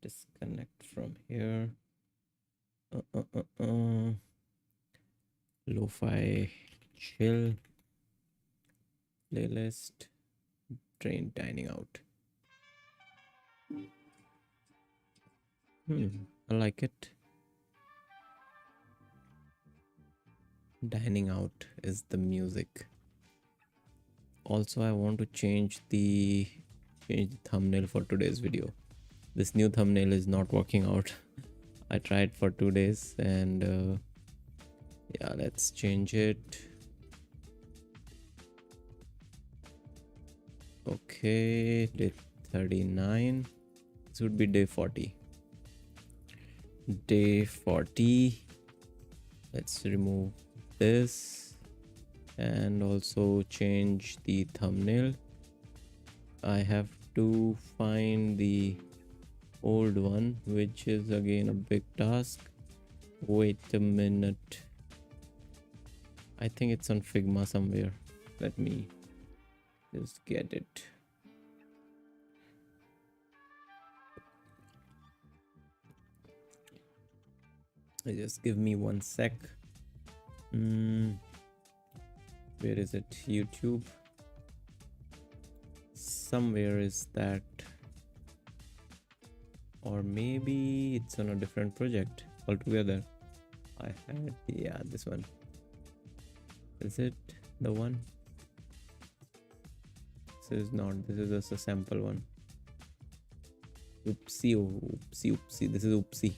Disconnect from here. Lo-fi chill playlist. Train dining out. I like it. Dining out is the music. Also, I want to change the thumbnail for today's video. This new thumbnail is not working out. I tried for 2 days and yeah, let's change it. Okay, day 39. This would be day 40. Day 40. Let's remove this and also change the thumbnail. I have to find the old one, which is again a big task. Wait a minute. I think it's on Figma somewhere. Let me just get it. Just give me 1 sec. Where is it? YouTube. Somewhere is that, or maybe it's on a different project altogether. I had, yeah, this one. Is it the one? This is not. This is just a sample one. Oopsie, oopsie, oopsie. This is oopsie.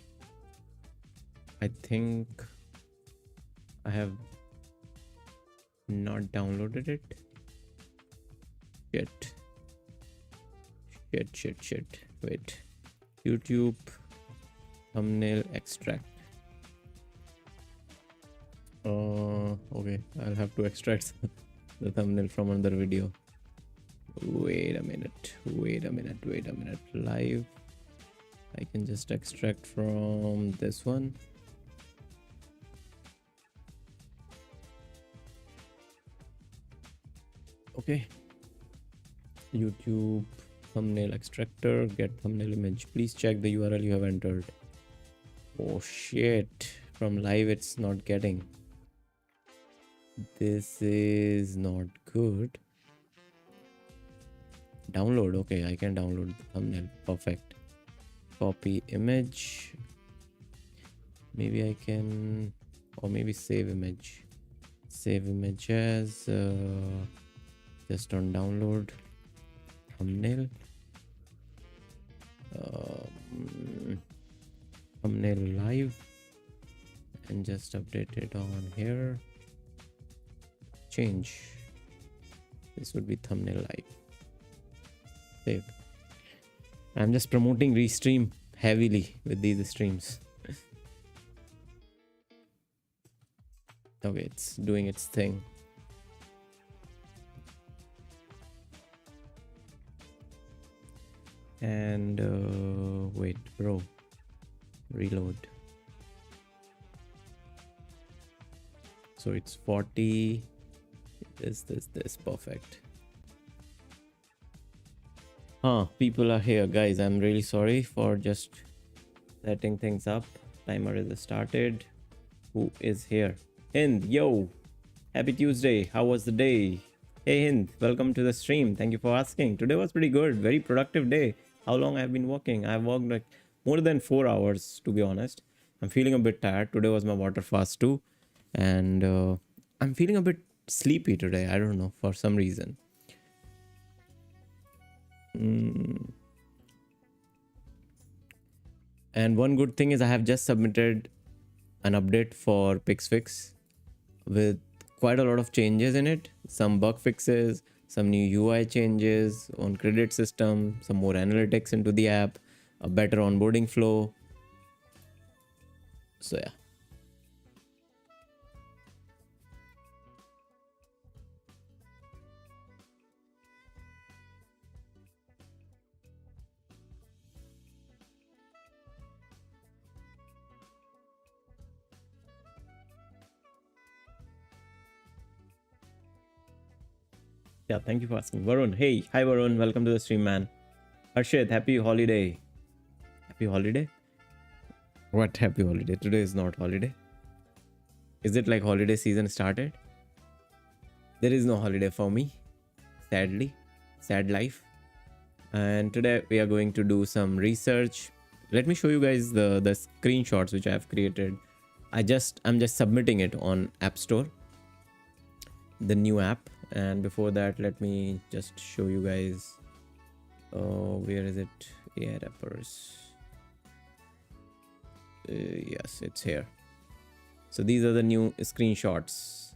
I think I have not downloaded it. Shit. Wait. YouTube thumbnail extract. Okay, I'll have to extract the thumbnail from another video. Wait a minute. Live. I can just extract from this one. Okay. YouTube thumbnail extractor, get thumbnail image. Please check the URL you have entered. Oh shit. From live it's not getting. This is not good. Download. Okay, I can download the thumbnail. Perfect. Copy image. Maybe I can, or maybe save image. Save image as just on download. Thumbnail. Thumbnail live. And just update it on here. Change. This would be thumbnail live. Save. I'm just promoting Restream heavily with these streams. Okay, it's doing its thing. And wait, bro. Reload. So it's 40. This. Perfect. People are here, guys. I'm really sorry for just setting things up. Timer is started. Who is here? Hind, yo. Happy Tuesday. How was the day? Hey Hind, welcome to the stream. Thank you for asking. Today was pretty good. Very productive day. How long I've been working? I've worked like more than 4 hours, to be honest. I'm feeling a bit tired. Today was my water fast too. And I'm feeling a bit sleepy today. I don't know, for some reason. And one good thing is I have just submitted an update for PixFix with quite a lot of changes in it. Some bug fixes, some new UI changes on credit system, some more analytics into the app, a better onboarding flow. So yeah. Yeah, thank you for asking. Varun, hey, hi Varun, welcome to the stream, man. Harshit, happy holiday. happy holiday. What happy holiday? Today is not holiday. Is it like holiday season started? There is no holiday for me, sadly. Sad life. And today we are going to do some research. Let me show you guys the screenshots which I have created. I'm just submitting it on App Store, the new app. And before that, let me just show you guys. Where is it? AI rappers. Yes, it's here. So these are the new screenshots.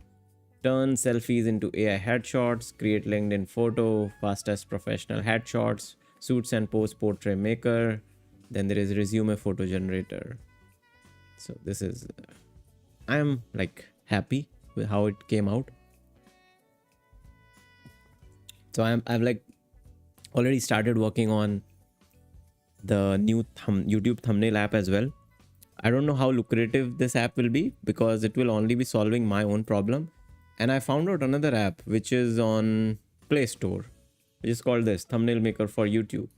Turn selfies into AI headshots, create LinkedIn photo, fastest professional headshots, suits and post portrait maker. Then there is resume photo generator. So this is, I'm like happy with how it came out. So I've like already started working on the new YouTube thumbnail app as well. I don't know how lucrative this app will be because it will only be solving my own problem. And I found out another app which is on Play Store, which is called this Thumbnail Maker for YouTube.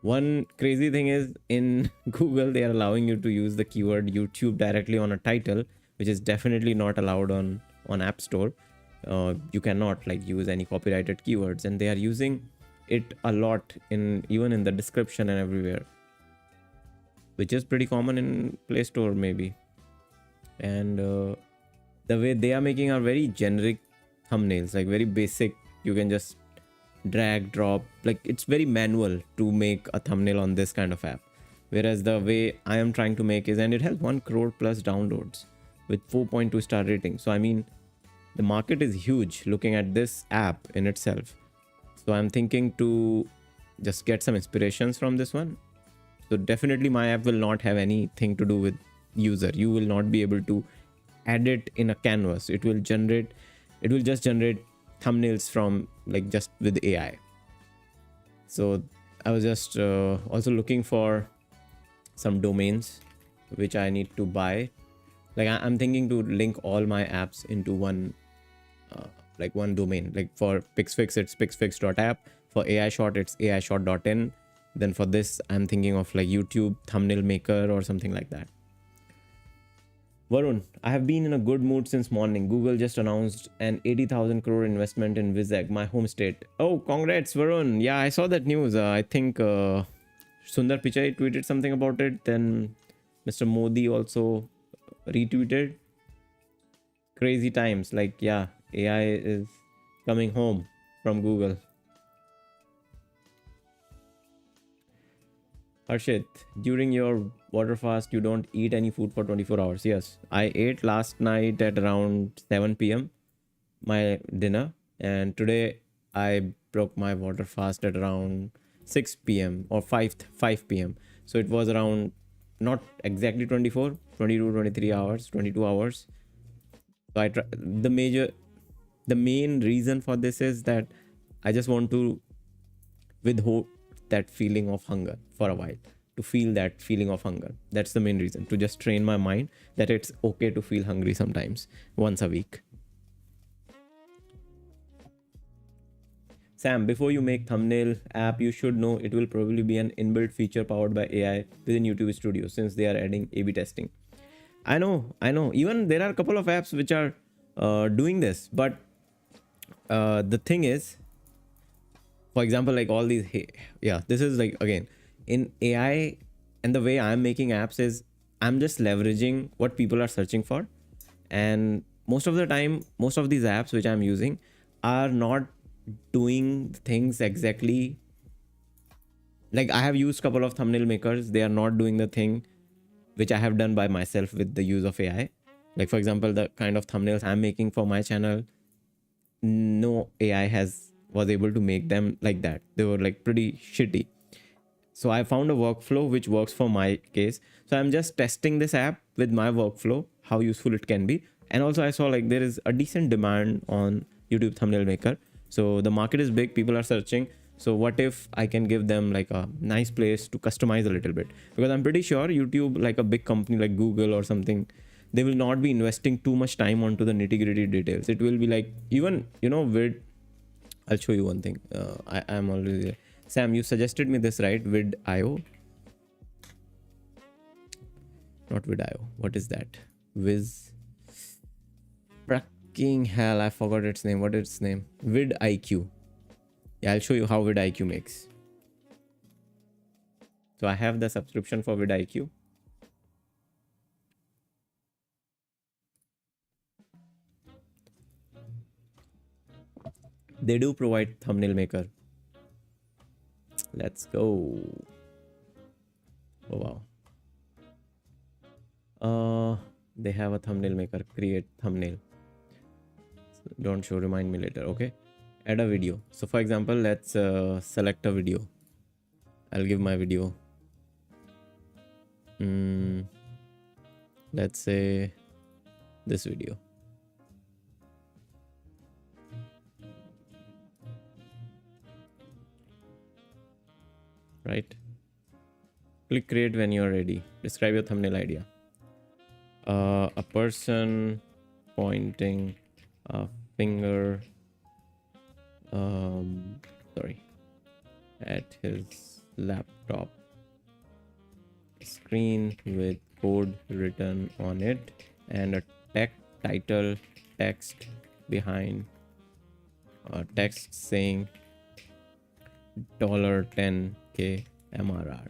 One crazy thing is in Google, they are allowing you to use the keyword YouTube directly on a title, which is definitely not allowed on App Store. You cannot like use any copyrighted keywords, and they are using it a lot even in the description and everywhere, which is pretty common in Play Store maybe. And the way they are making are very generic thumbnails, like very basic. You can just drag, drop, like it's very manual to make a thumbnail on this kind of app. Whereas the way I am trying to make is, and it has 1 crore plus downloads with 4.2 star rating. So I mean, the market is huge looking at this app in itself. So I'm thinking to just get some inspirations from this one. So definitely my app will not have anything to do with user. You will not be able to edit in a canvas. It will just generate thumbnails from like just with AI. So I was just also looking for some domains which I need to buy. Like I'm thinking to link all my apps into one domain. Like for Pixfix, it's pixfix.app. For AI Shot, it's aishot.in. Then for this, I'm thinking of like YouTube thumbnail maker or something like that. Varun, I have been in a good mood since morning. Google just announced an 80,000 crore investment in Vizag, my home state. Oh, congrats, Varun. Yeah, I saw that news. I think Sundar Pichai tweeted something about it. Then Mr. Modi also retweeted. Crazy times. Like, yeah, AI is coming home from Google. Harshit, during your water fast, you don't eat any food for 24 hours. Yes, I ate last night at around 7 p.m. my dinner, and today I broke my water fast at around 6 p.m. or 5 p.m. So it was around not exactly 24, 22, 23 hours, 22 hours. So the main reason for this is that I just want to withhold that feeling of hunger for a while, to feel that feeling of hunger. That's the main reason, to just train my mind that it's okay to feel hungry sometimes, once a week. Sam, before you make thumbnail app, you should know it will probably be an inbuilt feature powered by AI within YouTube Studio, since they are adding A/B testing. I know. Even there are a couple of apps which are doing this, but the thing is, for example, like all these, this is like, again, in AI, and the way I'm making apps is I'm just leveraging what people are searching for. And most of the time, most of these apps which I'm using are not doing things exactly. Like I have used a couple of thumbnail makers. They are not doing the thing which I have done by myself with the use of AI. Like for example, the kind of thumbnails I'm making for my channel, no AI was able to make them like that. They were like pretty shitty. So I found a workflow which works for my case. So I'm just testing this app with my workflow, how useful it can be. And also I saw like there is a decent demand on YouTube thumbnail maker. So the market is big, people are searching. So what if I can give them like a nice place to customize a little bit? Because I'm pretty sure YouTube, like a big company like Google or something, they will not be investing too much time onto the nitty-gritty details. It will be like, even, I'll show you one thing. I'm already there. Sam, you suggested me this, right? Vid.io. not vidio. What is that? Viz. Fucking hell, I forgot its name. What is its name? vidIQ. Yeah, I'll show you how vidIQ makes. So I have the subscription for vidIQ. They do provide thumbnail maker. Let's go. Oh wow. They have a thumbnail maker. Create thumbnail. Don't show, remind me later. Okay, add a video. So for example, let's select a video. I'll give my video, let's say this video. Right, click create when you're ready. Describe your thumbnail idea. A person pointing a finger at his laptop screen with code written on it and a title text behind, text saying $10K MRR.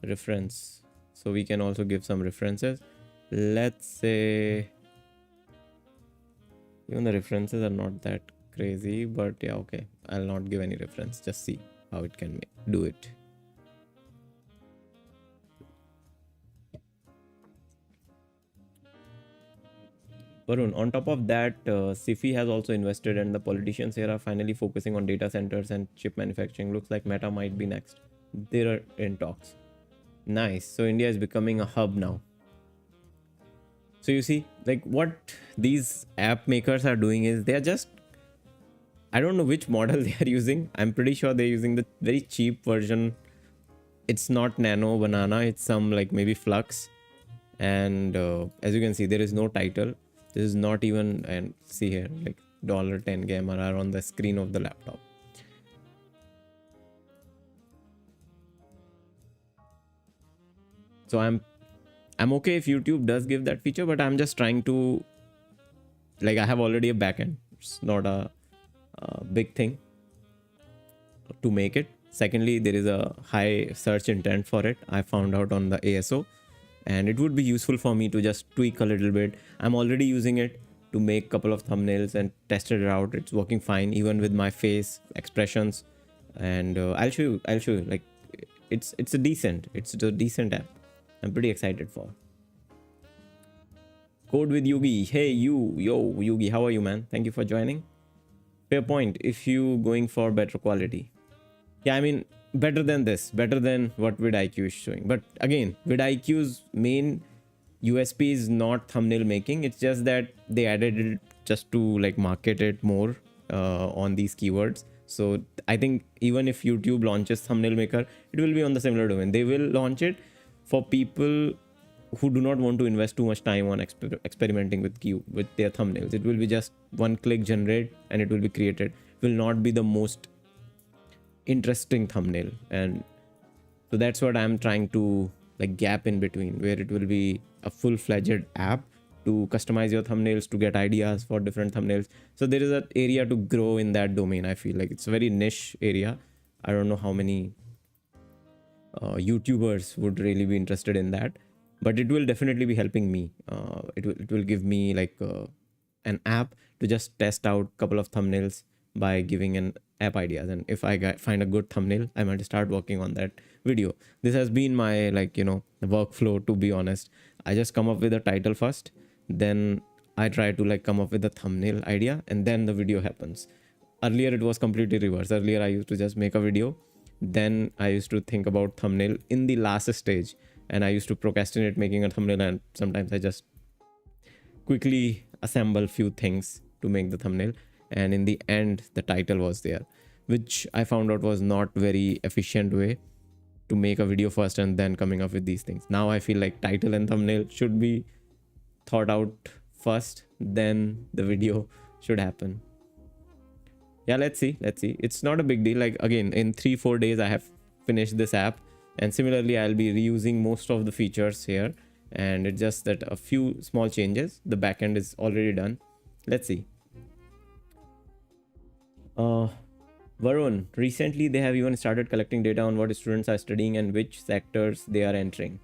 Reference. So we can also give some references. Let's say, even the references are not that crazy, but yeah, okay, I'll not give any reference. Just see how it can do it. Varun, on top of that, SIFI has also invested, and the politicians here are finally focusing on data centers and chip manufacturing. Looks like Meta might be next. They're in talks. Nice. So India is becoming a hub now. So you see, like, what these app makers are doing is they are just, I don't know which model they are using. I'm pretty sure they're using the very cheap version. It's not Nano Banana. It's some like maybe Flux. And as you can see, there is no title. This is not even, and see here, like $10K MRR on the screen of the laptop. So I'm okay if YouTube does give that feature, but I'm just trying to, like, I have already a backend. It's not a big thing to make it. Secondly, there is a high search intent for it. I found out on the ASO, and it would be useful for me to just tweak a little bit. I'm already using it to make a couple of thumbnails and tested it out. It's working fine, even with my face expressions. And I'll show you. Like, it's a decent app. I'm pretty excited for. Code with Yugi. Hey yo Yugi, how are you, man? Thank you for joining. Fair point. If you going for better quality, yeah, I mean, better than this, better than what vidIQ is showing. But again, vidIQ's main USP is not thumbnail making. It's just that they added it just to like market it more on these keywords. So I think even if YouTube launches thumbnail maker, it will be on the similar domain. They will launch it for people who do not want to invest too much time on experimenting with their thumbnails. It will be just one click generate and it will be created. It will not be the most interesting thumbnail, and so that's what I'm trying to like gap in between, where it will be a full-fledged app to customize your thumbnails, to get ideas for different thumbnails. So there is an area to grow in that domain. I feel like it's a very niche area. I don't know how many YouTubers would really be interested in that, but it will definitely be helping me. It will give me like an app to just test out a couple of thumbnails by giving an app ideas, and if I find a good thumbnail, I might start working on that video. This has been my workflow, to be honest. I just come up with a title first, then I try to like come up with a thumbnail idea, and then the video happens. Earlier it was completely reverse. Earlier I used to just make a video, then I used to think about thumbnail in the last stage, and I used to procrastinate making a thumbnail, and sometimes I just quickly assemble few things to make the thumbnail, and in the end the title was there, which I found out was not very efficient way to make a video first and then coming up with these things. Now I feel like title and thumbnail should be thought out first, then the video should happen. Yeah, let's see. It's not a big deal. Like, again, in 3-4 days I have finished this app, and similarly I'll be reusing most of the features here, and it's just that a few small changes. The backend is already done. Let's see. uh Varun, recently they have even started collecting data on what students are studying and which sectors they are entering.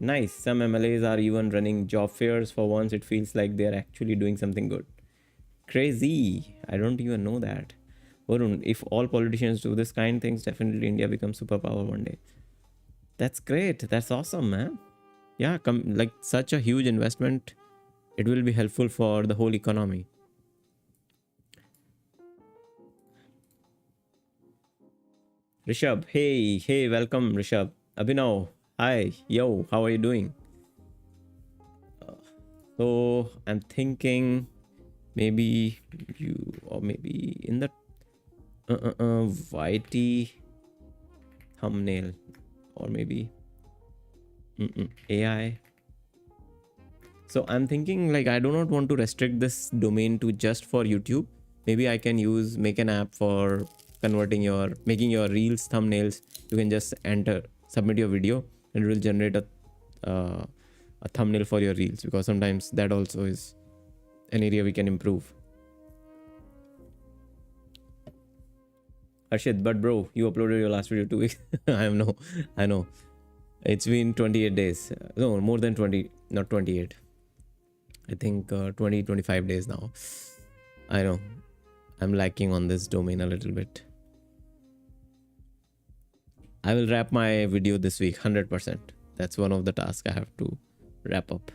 Nice. Some MLAs are even running job fairs. For once it feels like they're actually doing something good. Crazy. I don't even know that. Varun, if all politicians do this kind of things, definitely India becomes superpower one day. That's great. That's awesome, man. Yeah, like such a huge investment. It will be helpful for the whole economy. Rishabh, hey, welcome, Rishabh. Abhinav, hi, yo, how are you doing? So I'm thinking maybe you, or maybe in the YT thumbnail, or maybe AI. So I'm thinking like I do not want to restrict this domain to just for YouTube. Maybe I can make an app for making your reels thumbnails. You can just submit your video, and it will generate a thumbnail for your reels, because sometimes that also is an area we can improve. Harshit, but bro, you uploaded your last video 2 weeks. I know. It's been 28 days. No, more than 20, not 28. I think 20, 25 days now. I know. I'm lacking on this domain a little bit. I will wrap my video this week, 100%. That's one of the tasks I have to wrap up.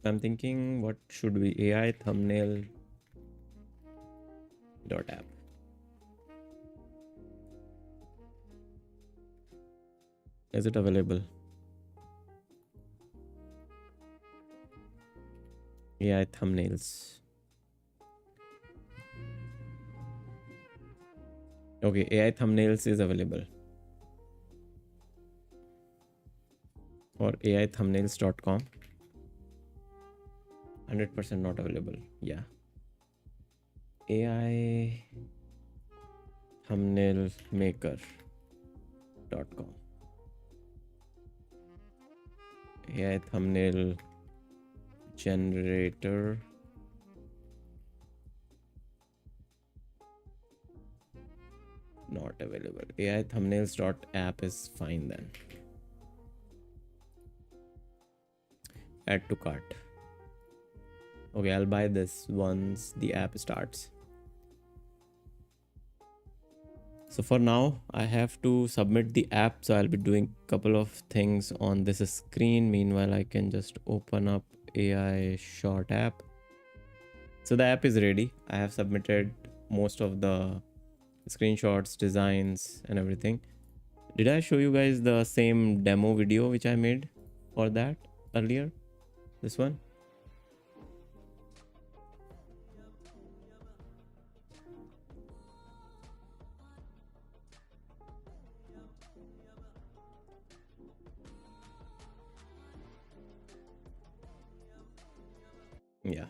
I'm thinking, what should be AI thumbnail .app. Is it available? AI thumbnails. Okay, AI thumbnails is available. Or aithumbnails.com. 100% not available. Yeah. AI thumbnail maker.com. AI thumbnail generator. Not available. AI thumbnails.app is fine then. Add to cart. Okay, I'll buy this once the app starts. So for now, I have to submit the app. So I'll be doing a couple of things on this screen. Meanwhile, I can just open up AI short app. So the app is ready. I have submitted most of the screenshots, designs, and everything. Did I show you guys the same demo video which I made for that earlier? This one? Yeah.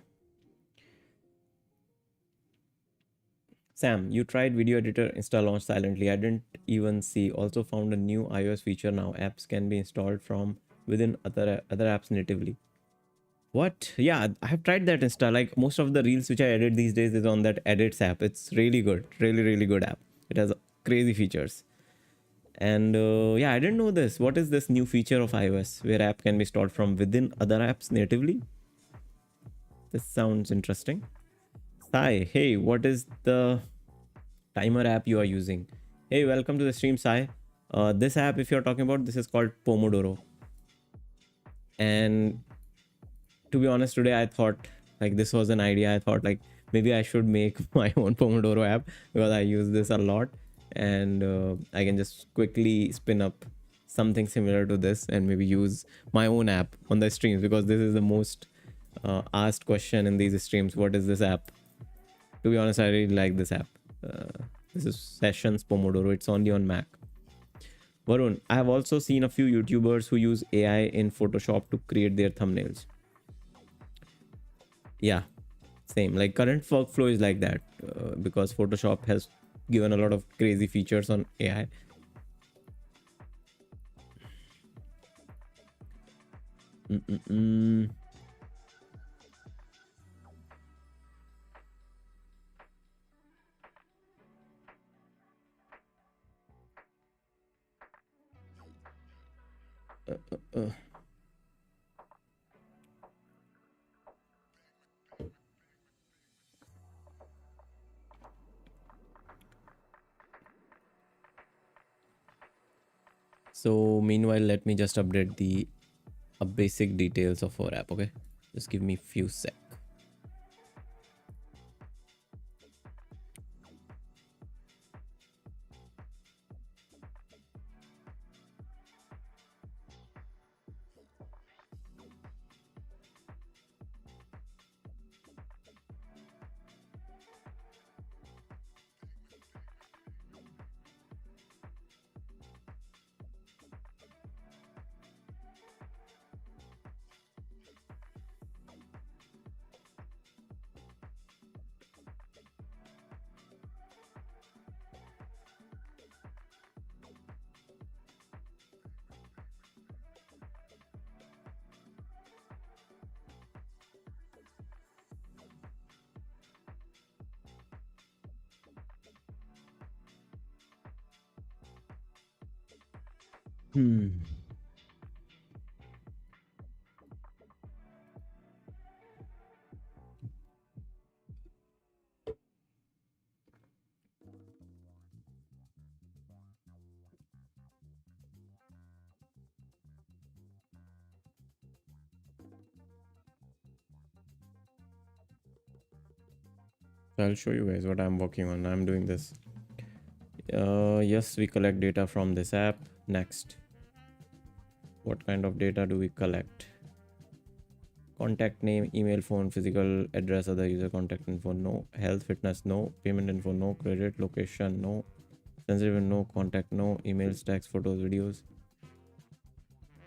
Sam, you tried video editor install launch silently. I didn't even see. Also found a new iOS feature now. Apps can be installed from within other apps natively. What? Yeah, I have tried that install. Like most of the reels which I edit these days is on that edits app. It's really good. Really good app. It has crazy features. And yeah, I didn't know this. What is this new feature of iOS where app can be installed from within other apps natively? This sounds interesting. Sai, hey, what is the timer app you are using? Hey, welcome to the stream, Sai. This app, if you're talking about, this is called Pomodoro. And to be honest, today I thought like this was an idea. I thought like maybe I should make my own Pomodoro app, because I use this a lot, and I can just quickly spin up something similar to this and maybe use my own app on the streams, because this is the most asked question in these streams. What is this app? To be honest, I really like this app. This is Sessions Pomodoro. It's only on Mac. Varun, I have also seen a few YouTubers who use AI in Photoshop to create their thumbnails. Yeah, same. Like current workflow is like that, because Photoshop has given a lot of crazy features on AI. Mm-mm-mm. Uh. So meanwhile, let me just update the basic details of our app. Okay, just give me few sec. Hmm. I'll show you guys what I'm working on. I'm doing this. Yes, we collect data from this app. Next, what kind of data do we collect? Contact name, email, phone, physical address, other user contact info, no. Health, fitness, no. Payment info, no. Credit, location, no. Sensitive, no. Contact, no. Emails, text, photos, videos.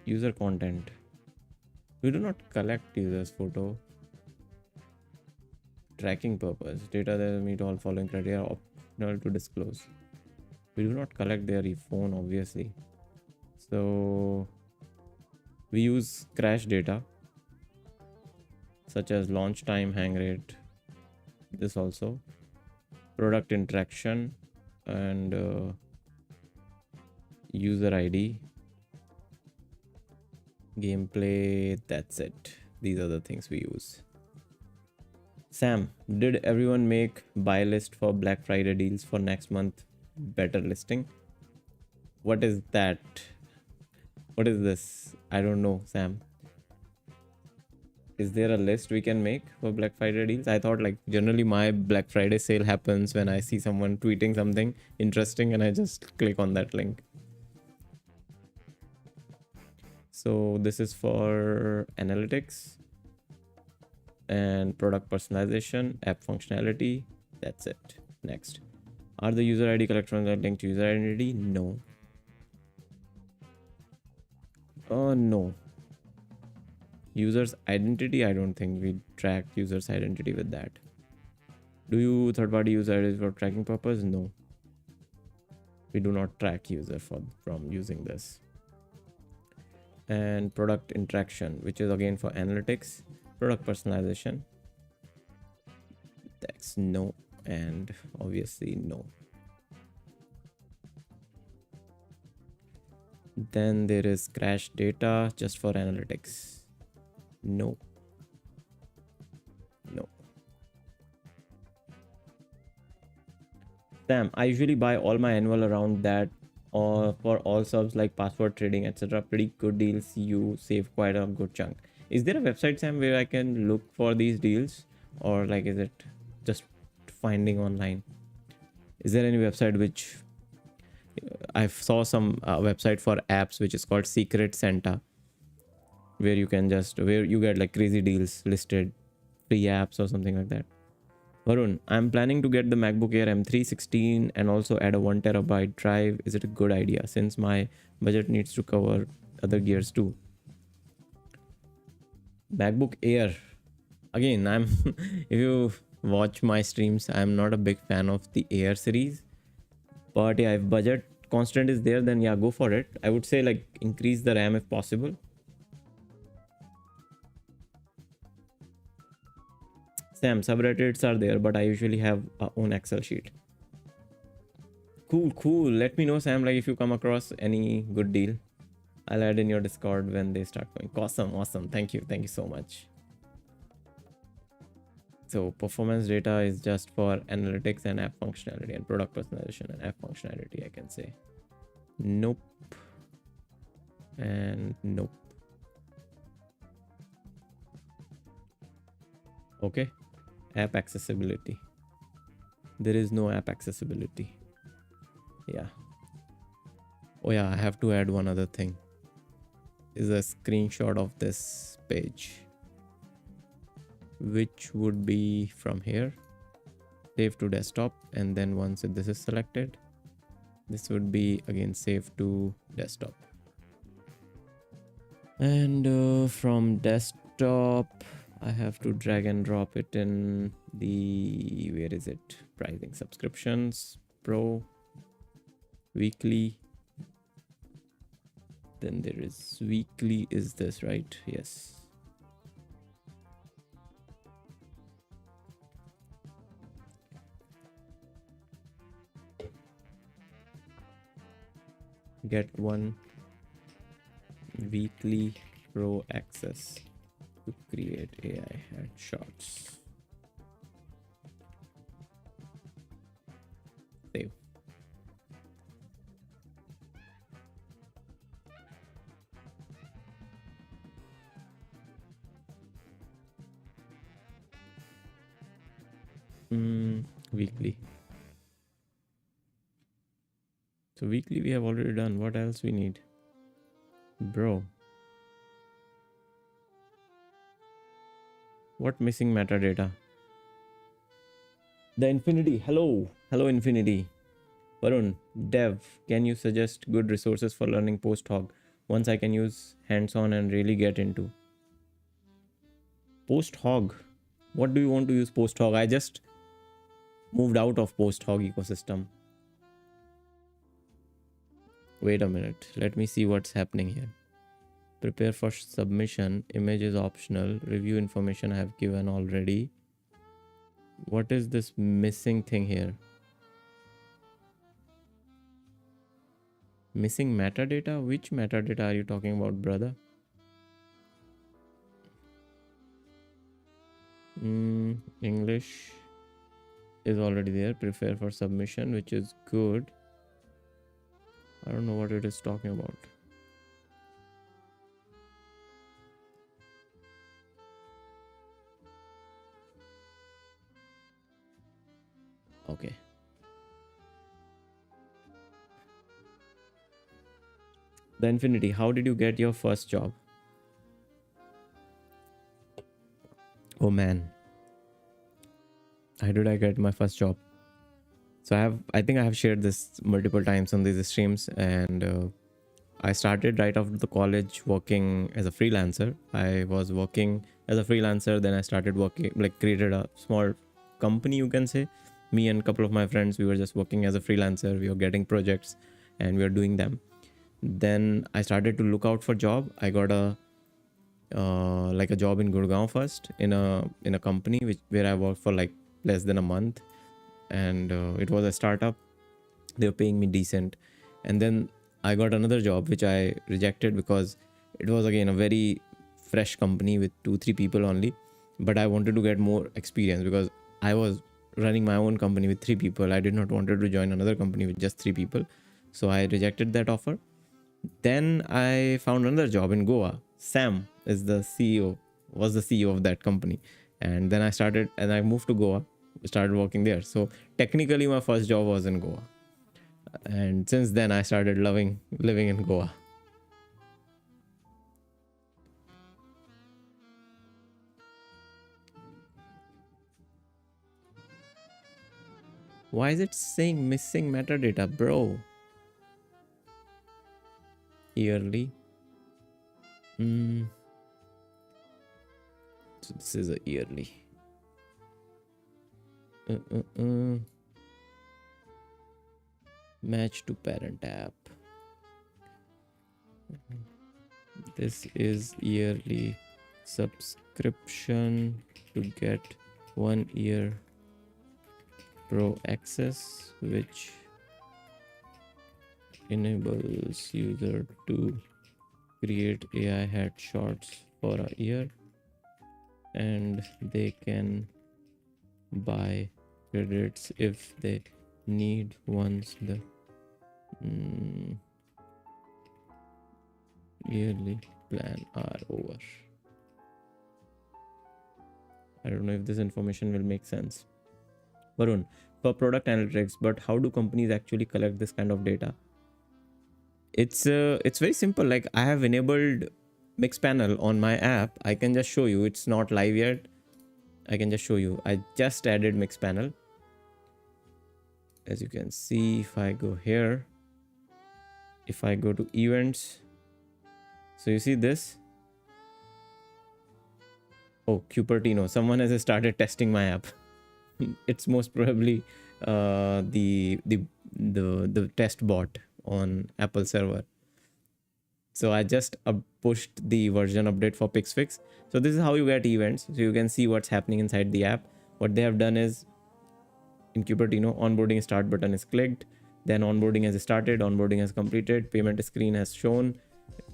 User content. We do not collect users' photo. Tracking purpose. Data that meet all following criteria are optional to disclose. We do not collect their phone, obviously. So we use crash data such as launch time, hang rate, this also, product interaction, and user ID, gameplay. That's it. These are the things we use. Sam, did everyone make buy list for Black Friday deals for next month? Better listing. What is that? What is this? I don't know, Sam. Is there a list we can make for Black Friday deals? I thought like generally my Black Friday sale happens when I see someone tweeting something interesting and I just click on that link. So this is for analytics and product personalization, app functionality. That's it. Next. Are the user ID collections linked to user identity? No. No. User's identity, I don't think we track user's identity with that. Do you third-party user IDs for tracking purpose? No. We do not track user from using this. And product interaction, which is again for analytics, product personalization. That's no, and obviously no. Then there is crash data just for analytics. No. No. Sam, I usually buy all my annual around that or for all subs like password trading, etc. Pretty good deals. You save quite a good chunk. Is there a website, Sam, where I can look for these deals, or like is it just finding online? Is there any website which I saw some website for apps which is called Secret Santa, where you can just where you get like crazy deals listed, free apps or something like that? Varun, I'm planning to get the MacBook Air M3 16 and also add a 1 terabyte drive. Is it a good idea since my budget needs to cover other gears too? MacBook Air. Again, I'm if you watch my streams, I'm not a big fan of the Air series. But yeah, if budget constant is there, then yeah, go for it. I would say like increase the RAM if possible. Sam, subreddits are there, but I usually have a own Excel sheet. Cool, cool. Let me know, Sam, like if you come across any good deal. I'll add in your Discord when they start going. Awesome, awesome. Thank you. Thank you so much. So performance data is just for analytics and app functionality and product personalization and app functionality, I can say. Nope. And nope. Okay. App accessibility. There is no app accessibility. Yeah. Oh yeah, I have to add one other thing. Is a screenshot of this page, which would be from here, save to desktop, and then once this is selected, this would be again save to desktop, and from desktop I have to drag and drop it in the, where is it, pricing, subscriptions, pro, weekly. Then there is weekly, is this right? Yes. Get one weekly pro access to create AI headshots. Save. Weekly. So weekly we have already done. What else we need? Bro. What missing metadata? The Infinity. Hello. Hello, Infinity. Varun, Dev, can you suggest good resources for learning post-hog? Once I can use hands-on and really get into. Post-hog? What do you want to use post-hog? I just moved out of post-hog ecosystem. Wait a minute. Let me see what's happening here. Prepare for submission. Image is optional. Review information I have given already. What is this missing thing here? Missing metadata? Which metadata are you talking about, brother? English is already there. Prepare for submission, which is good. I don't know what it is talking about. Okay. The Infinity, how did you get your first job? Oh man. How did I get my first job? So I think I have shared this multiple times on these streams, and I started right after the college working as a freelancer. I was working as a freelancer, then I started working, like created a small company, you can say. Me and a couple of my friends, we were just working as a freelancer. We were getting projects and we were doing them. Then I started to look out for job. I got a like a job in Gurgaon first in a company where I worked for like less than a month, and it was a startup. They were paying me decent, and then I got another job which I rejected because it was again a very fresh company with 2-3 people only, but I wanted to get more experience because I was running my own company with 3 people. I did not wanted to join another company with just 3 people, so I rejected that offer. Then I found another job in Goa. Sam is the CEO, was the CEO of that company. And then I moved to Goa, started working there. So technically my first job was in Goa. And since then I started loving living in Goa. Why is it saying missing metadata, bro? Yearly. So this is a yearly. Match to parent app. This is yearly subscription to get 1 year pro access, which enables user to create AI headshots for a year, and they can buy credits if they need once the yearly plan are over. I don't know if this information will make sense. Varun, for product analytics, but how do companies actually collect this kind of data? It's very simple. Like, I have enabled Mixpanel on my app. I can just show you. It's not live yet. I can just show you. I just added Mixpanel. As you can see, if I go here, if I go to events, so you see this. Oh, Cupertino. Someone has started testing my app. It's most probably the test bot on Apple server. So I just pushed the version update for Pixfix. So this is how you get events. So you can see what's happening inside the app. What they have done is, in Cupertino, onboarding start button is clicked, then onboarding has started, onboarding has completed, payment screen has shown,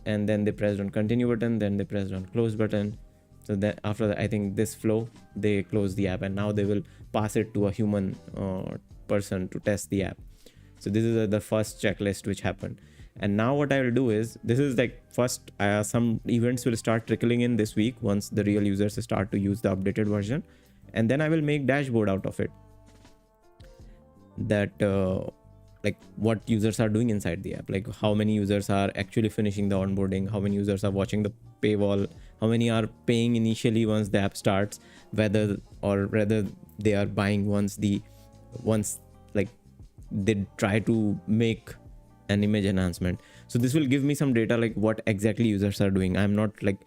and then they pressed on continue button, then they pressed on close button. So that after that, I think this flow, they close the app, and now they will pass it to a human person to test the app. So this is the first checklist which happened. And now what I will do is, this is like first, some events will start trickling in this week once the real users start to use the updated version, and then I will make dashboard out of it, that like what users are doing inside the app, like how many users are actually finishing the onboarding, how many users are watching the paywall, how many are paying initially once the app starts, whether they are buying once like they try to make an image enhancement. So this will give me some data, like what exactly users are doing. I'm not like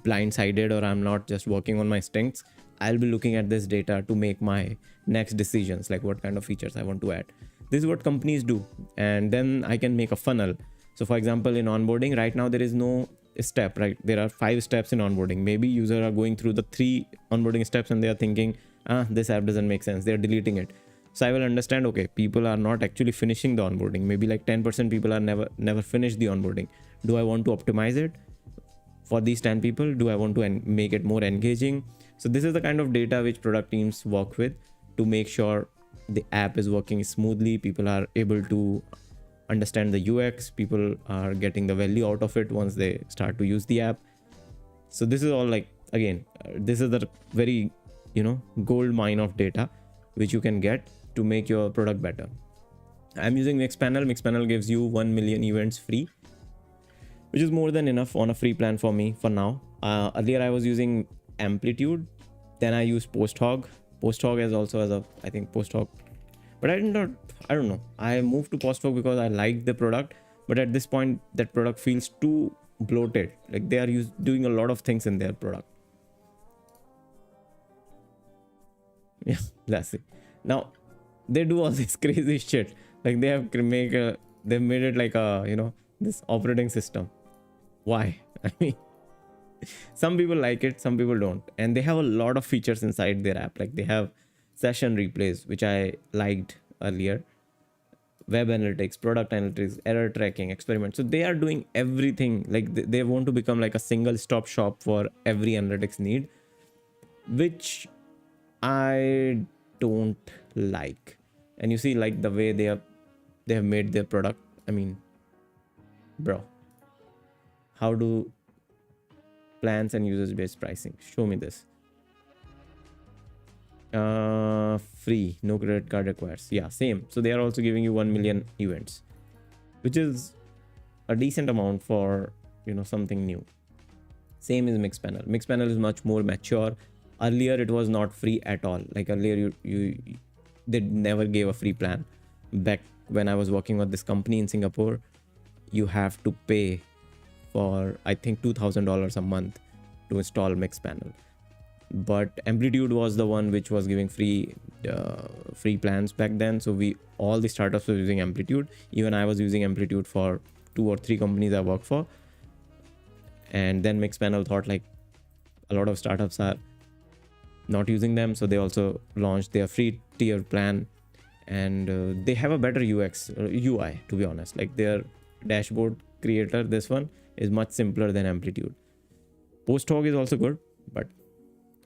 blindsided, or I'm not just working on my strengths. I'll be looking at this data to make my next decisions, like what kind of features I want to add. This is what companies do. And then I can make a funnel. So for example, in onboarding right now, there is no step, right? There are 5 steps in onboarding. Maybe users are going through the 3 onboarding steps and they are thinking, this app doesn't make sense. They're deleting it. So I will understand, okay, people are not actually finishing the onboarding. Maybe like 10% people are never finished the onboarding. Do I want to optimize it for these 10 people? Do I want to make it more engaging? So this is the kind of data which product teams work with to make sure the app is working smoothly. People are able to understand the UX. People are getting the value out of it once they start to use the app. So this is all like, again, this is the very, gold mine of data which you can get to make your product better. I'm using Mixpanel. Mixpanel gives you 1 million events free, which is more than enough on a free plan for me for now. Earlier I was using Amplitude, then I used Posthog. Posthog is also I think Posthog, but I don't know. I moved to Posthog because I liked the product, but at this point that product feels too bloated. Like they are doing a lot of things in their product. Yeah, let's see. Now they do all this crazy shit. Like they have made it like a, this operating system. Why? I mean, some people like it, some people don't, and they have a lot of features inside their app. Like they have session replays, which I liked earlier, web analytics, product analytics, error tracking, experiment. So they are doing everything. Like they want to become like a single stop shop for every analytics need, which I don't like. And you see, like the way they have made their product. I mean, bro, how do plans and users based pricing? Show me this. Free, no credit card requires. Yeah, same. So they are also giving you 1 million events, which is a decent amount for something new. Same as Mixpanel. Mixpanel is much more mature. Earlier it was not free at all. Like earlier they never gave a free plan. Back when I was working with this company in Singapore, you have to pay for I think $2,000 a month to install Mixpanel. but Amplitude was the one which was giving free plans back then. So all the startups were using Amplitude. Even I was using Amplitude for 2 or 3 companies I worked for. And then Mixpanel thought like a lot of startups are not using them, so they also launched their free tier plan, and they have a better UI, to be honest. Like their dashboard creator, this one is much simpler than Amplitude. Posthog is also good, but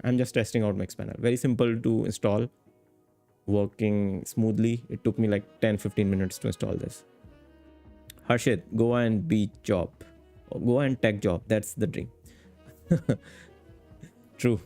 I'm just testing out Mixpanel. Very simple to install, working smoothly. It took me like 10-15 minutes to install this. Harshit, Goa and beach job. Goa and tech job. That's the dream. True.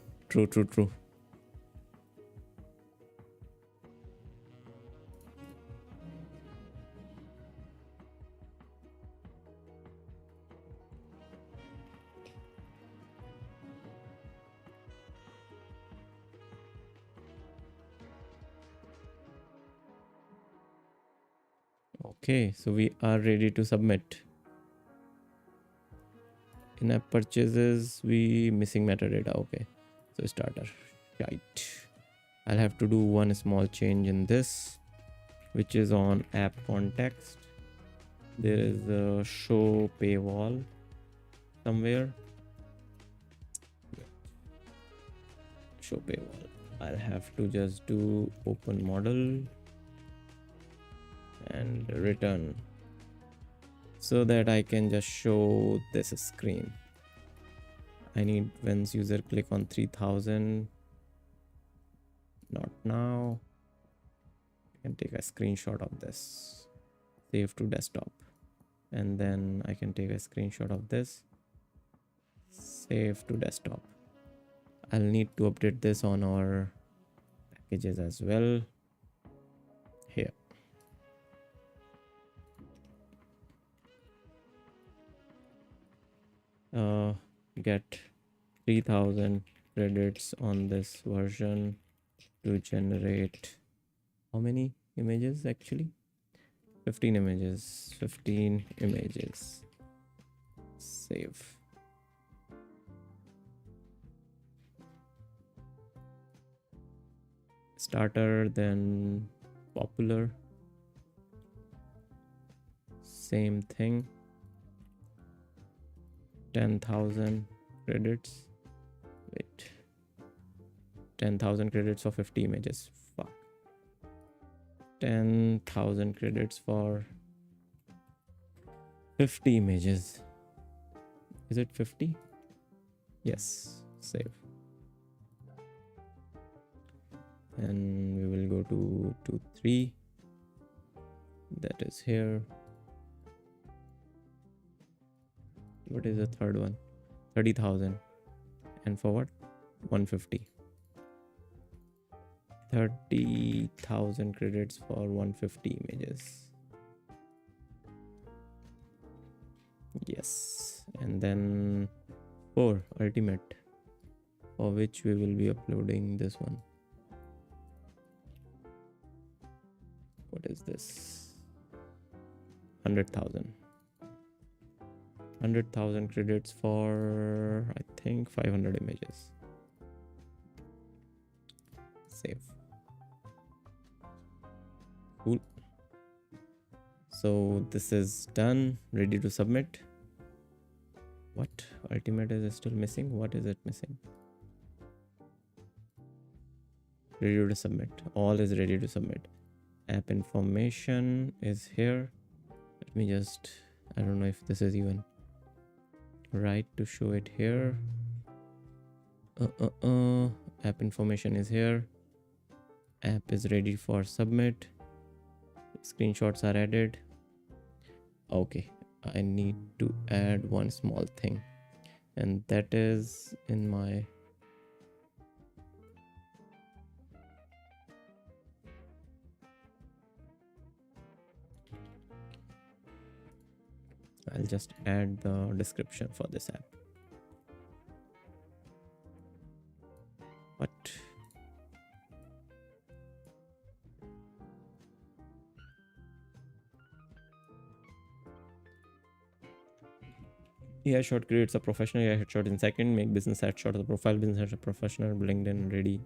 Okay, so we are ready to submit. In-app purchases, we missing metadata. Okay, so starter. Right. I'll have to do one small change in this, which is on app context. There is a show paywall somewhere. Show paywall. I'll have to just do open model and return, so that I can just show this screen. I need when user click on 3000. Not now. I can take a screenshot of this, save to desktop, and then I can take a screenshot of this, save to desktop. I'll need to update this on our packages as well. Here. Get 3000 credits on this version to generate how many images actually? 15 images. Save. Starter, then popular. Same thing. 10,000 credits. Wait. 10,000 credits for 50 images. Fuck. 10,000 credits for 50 images. Is it 50? Yes. Save. And we will go to 3. That is here. What is the third one? 30,000. And for what? 150. 30,000 credits for 150 images. Yes. And then 4 ultimate, for which we will be uploading this one. What is this? 100,000. 100,000 credits for, I think, 500 images. Save. Cool. So this is done, ready to submit. What? Ultimate is still missing. What is it missing? Ready to submit. All is ready to submit. App information is here. Let me just, I don't know if this is even right to show it here. App information is here. App is ready for submit. Screenshots are added. Okay, I need to add one small thing, and that is in my I'll just add the description for this app. What? AI shot creates a professional AI headshot in second. Make business headshot of the profile, business headshot professional, LinkedIn ready.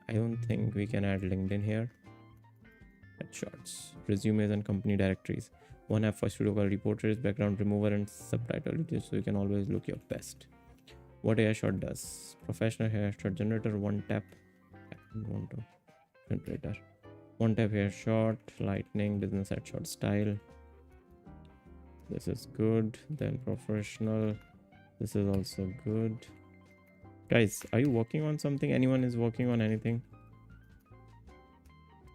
I don't think we can add LinkedIn here. Headshots, resumes, and company directories. One app for studio called Reporters, background remover, and subtitle details, so you can always look your best. What AI shot does? Professional headshot generator, one tap. I don't want to generator. One tap headshot, lightning, business headshot style. This is good. Then professional. This is also good. Guys, are you working on something? Anyone is working on anything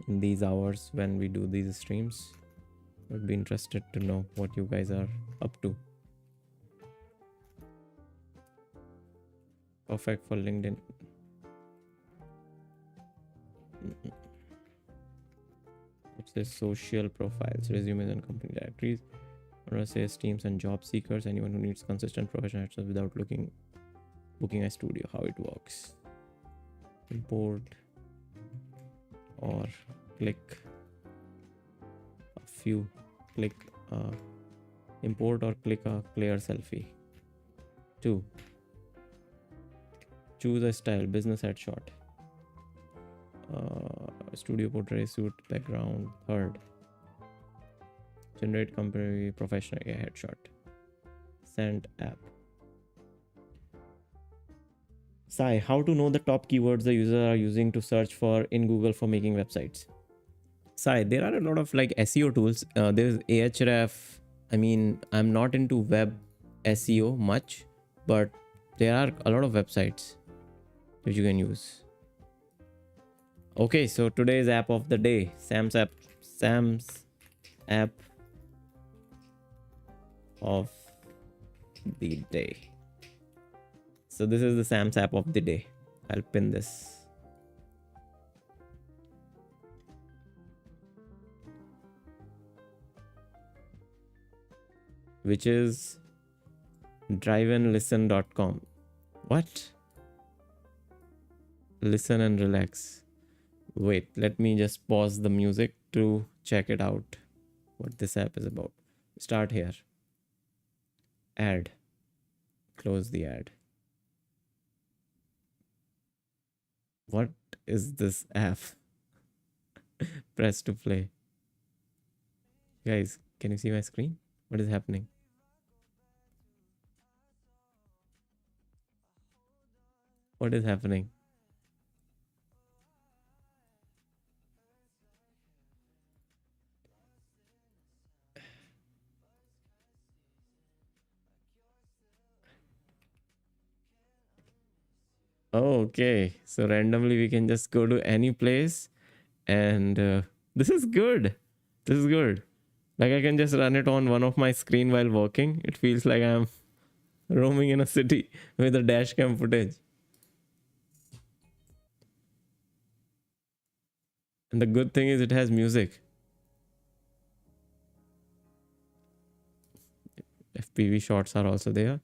in these hours when we do these streams? I'd be interested to know what you guys are up to. Perfect for LinkedIn. It says social profiles, resumes, and company directories. Or says teams and job seekers. Anyone who needs consistent professional access without booking a studio. How it works. Import or click a few. Click import or click a clear selfie. 2. Choose a style, business headshot. Studio portrait suit background. 3rd. Generate company professional AI headshot. Send app. Sai, how to know the top keywords the users are using to search for in Google for making websites? Sai, there are a lot of like SEO tools. There's Ahref. I mean, I'm not into web SEO much, but there are a lot of websites which you can use. Okay, so today's app of the day, Sam's app of the day. So this is the Sam's app of the day. I'll pin this. Which is driveandlisten.com. What? Listen and relax. Wait, let me just pause the music to check it out. What this app is about. Start here. Ad. Close the ad. What is this app? Press to play. Guys, can you see my screen? What is happening? What is happening? Oh, okay. So randomly we can just go to any place and this is good. This is good. Like I can just run it on one of my screen while working. It feels like I'm roaming in a city with a dash cam footage. And the good thing is it has music. FPV shots are also there.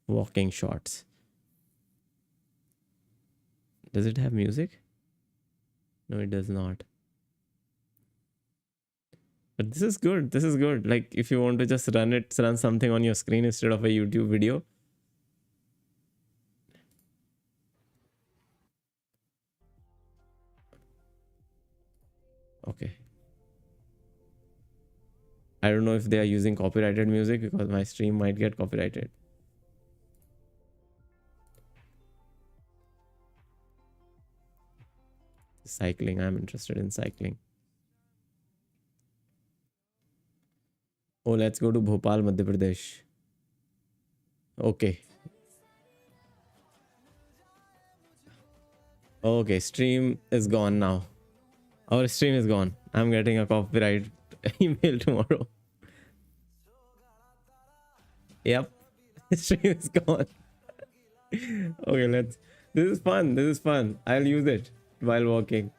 Walking shots. Does it have music? No, it does not. But this is good. This is good. Like if you want to just run something on your screen instead of a YouTube video. Okay. I don't know if they are using copyrighted music because my stream might get copyrighted. Cycling. I'm interested in cycling. Oh, let's go to Bhopal, Madhya Pradesh. Okay. Okay, stream is gone now. Our stream is gone. I'm getting a copyright email tomorrow. Yep. Stream is gone. Okay, let's. This is fun. This is fun. I'll use it while walking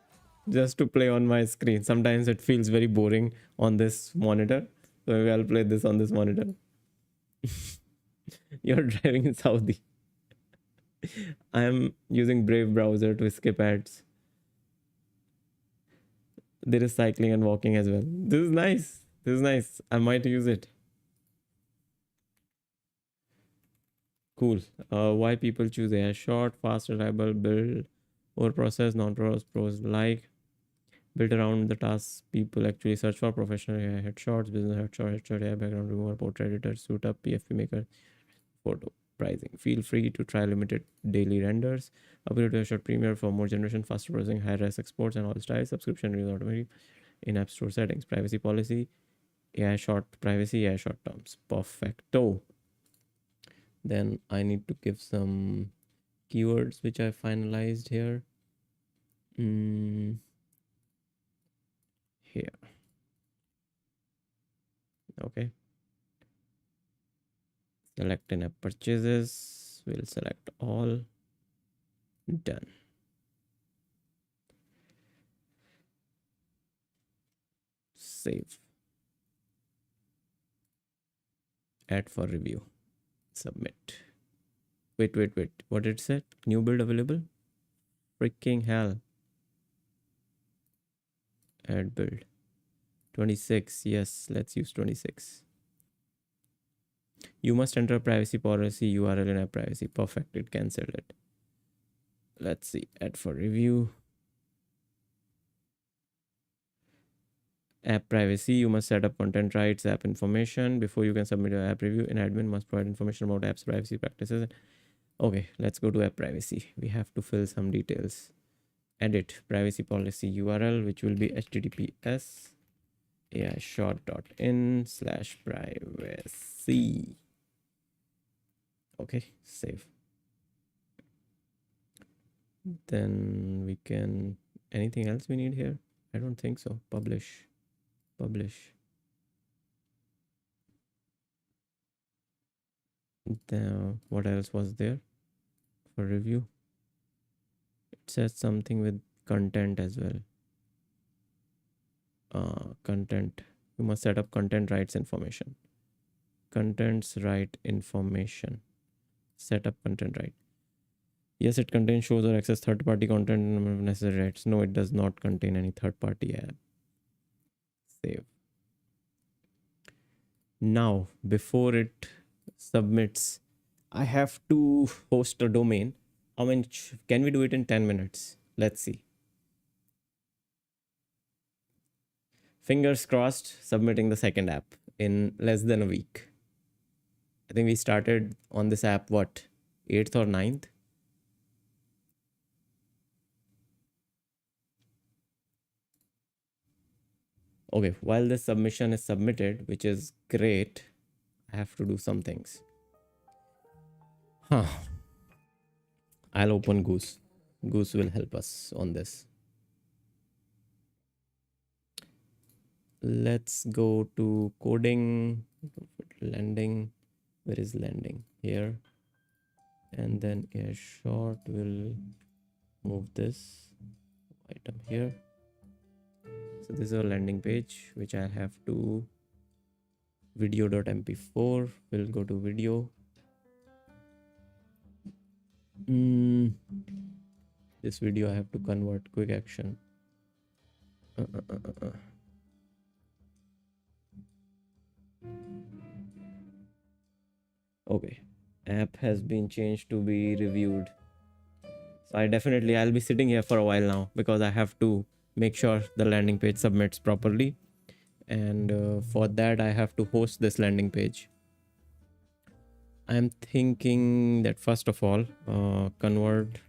just to play on my screen. Sometimes it feels very boring on this monitor. So maybe I'll play this on this monitor. You're driving in Saudi. I am using Brave browser to skip ads. There is cycling and walking as well. This is nice. This is nice. I might use it. Cool. Why people choose AI? Short, fast, reliable, build or process, non-pros, pros like. Built around the tasks people actually search for. Professional AI headshots, business headshot AI, background remover, portrait editor, suit up, PFP maker, photo. Pricing. Feel free to try limited daily renders. Upgrade to headshot Premiere for more generation, faster processing, high res exports, and all styles. Subscription is automatic in App Store settings. Privacy policy, AI short privacy, AI short terms. Perfecto. Then I need to give some keywords which I finalized here. Here. Okay. Select in app purchases. We'll select all. Done. Save. Add for review. Submit. Wait. What did it say? New build available? Freaking hell. Add build. 26. Yes, let's use 26. You must enter privacy policy URL in app privacy. Perfect. It cancelled it. Let's see. Add for review. App privacy. You must set up content rights, app information before you can submit your app review. An admin must provide information about apps privacy practices. Okay, let's go to app privacy. We have to fill some details. Edit privacy policy URL, which will be https aishort.in/privacy. Okay, save. Then we can, anything else we need here? I don't think so. Publish. Then what else was there for review? It says something with content as well. Content. You must set up content rights information. Contents right information. Set up content right. Yes, it contains shows or access third-party content and necessary rights. No, it does not contain any third-party app. Save. Now, before it submits, I have to host a domain. How much can we do it in 10 minutes? Let's see. Fingers crossed, submitting the second app in less than a week. I think we started on this app, what, 8th or 9th? Okay, while this submission is submitted, which is great, I have to do some things. I'll open Goose. Goose will help us on this. Let's go to coding, landing. Where is landing? Here. And then a short will move this item here. So this is our landing page, which I have to video.mp4. We'll go to video. This video I have to convert. Quick action. Okay, app has been changed to be reviewed. So I'll be sitting here for a while now because I have to make sure the landing page submits properly. And for that, I have to host this landing page. I'm thinking that first of all, convert,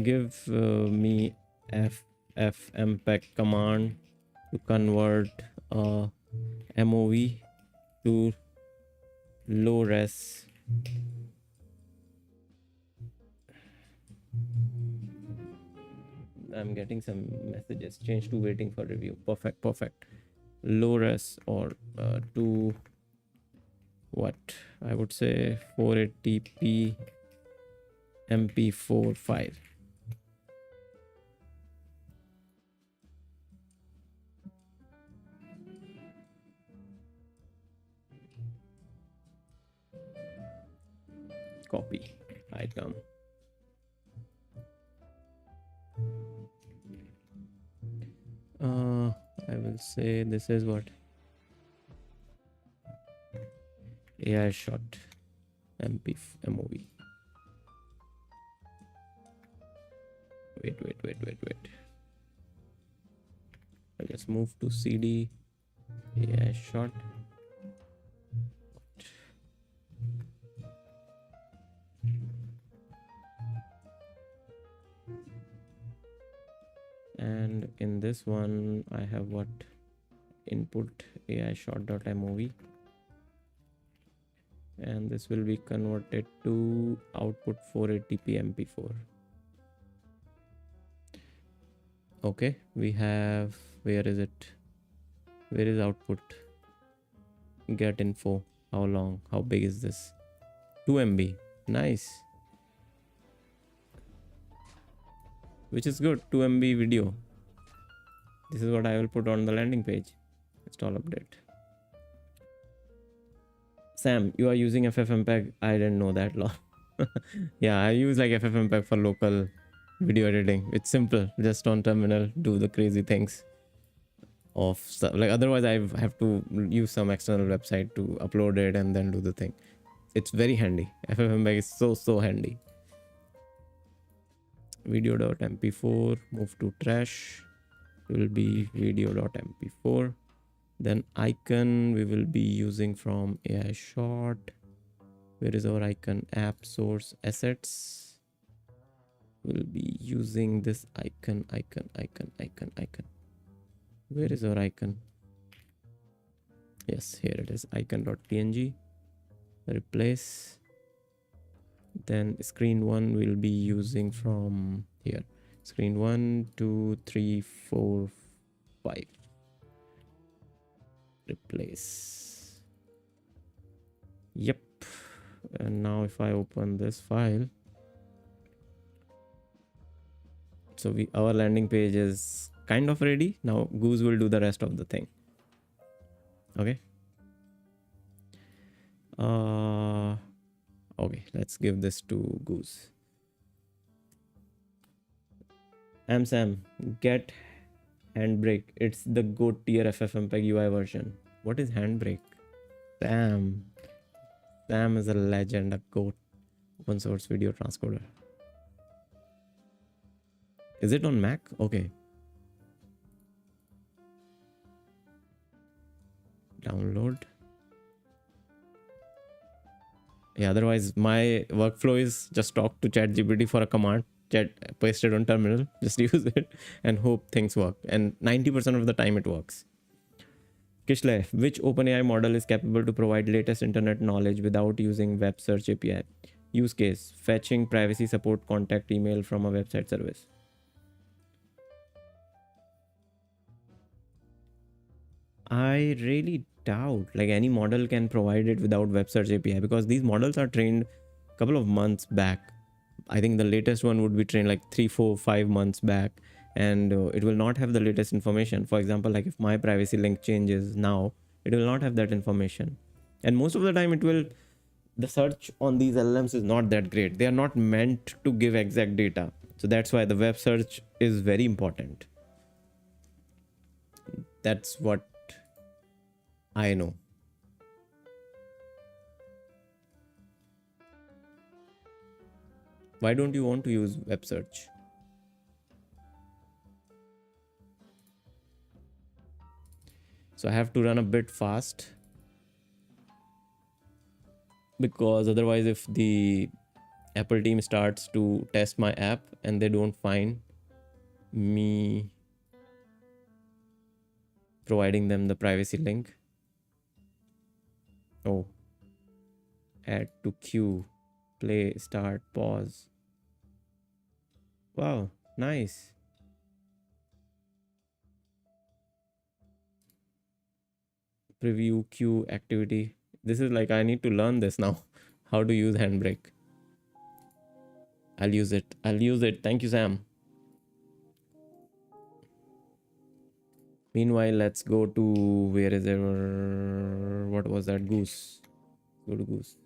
give me ffmpeg command to convert MOV to low res. I'm getting some messages. Change to waiting for review. Perfect. Low res or to what I would say 480p MP4 file. Copy item. I will I'll say this is what AI shot MOV. Wait. I'll just move to CD AI shot. And in this one, I have what input AI shot.mov, and this will be converted to output 480p MP4. Okay, we have, where is it? Where is output? Get info. How long? How big is this? 2 MB. Nice. Which is good. 2 MB video. This is what I will put on the landing page. Install update. Sam, you are using FFmpeg. I didn't know that law. Yeah, I use like FFmpeg for local video editing. It's simple. Just on terminal, do the crazy things of stuff. Like otherwise I have to use some external website to upload it and then do the thing. It's very handy. FFmpeg is so handy. Video.mp4, move to trash. It will be video.mp4. Then icon we will be using from AI shot. Where is our icon? App source assets. We'll be using this icon. Where is our icon? Yes, here it is. Icon.png. Replace. Then screen 1 we'll be using from here. Screen 1, 2, 3, 4, 5. Replace. Yep. And now if I open this file, so our landing page is kind of ready. Now Goose will do the rest of the thing. Okay. Okay, let's give this to Goose. Sam, get Handbrake. It's the GOAT tier FFmpeg UI version. What is Handbrake? Sam is a legend, a GOAT open source video transcoder. Is it on Mac? Okay. Download. Yeah, otherwise my workflow is just talk to ChatGPT for a command, paste it on terminal, just use it and hope things work. And 90% of the time it works. Kishle, which OpenAI model is capable to provide latest internet knowledge without using web search API? Use case, fetching privacy support contact email from a website service. I really doubt like any model can provide it without web search API, because these models are trained a couple of months back. I think the latest one would be trained like 3, 4, 5 months back, and it will not have the latest information. For example, like if my privacy link changes now, it will not have that information. And most of the time the search on these LLMs is not that great. They are not meant to give exact data. So that's why the web search is very important. That's what I know. Why don't you want to use web search? So I have to run a bit fast, because otherwise if the Apple team starts to test my app and they don't find me providing them the privacy link. Oh, add to queue, play, start, pause. Wow, nice. Preview queue activity. This is like, I need to learn this now. How to use Handbrake. I'll use it. Thank you, Sam. Meanwhile, let's go to, where is it? What was that? Goose. Go to Goose.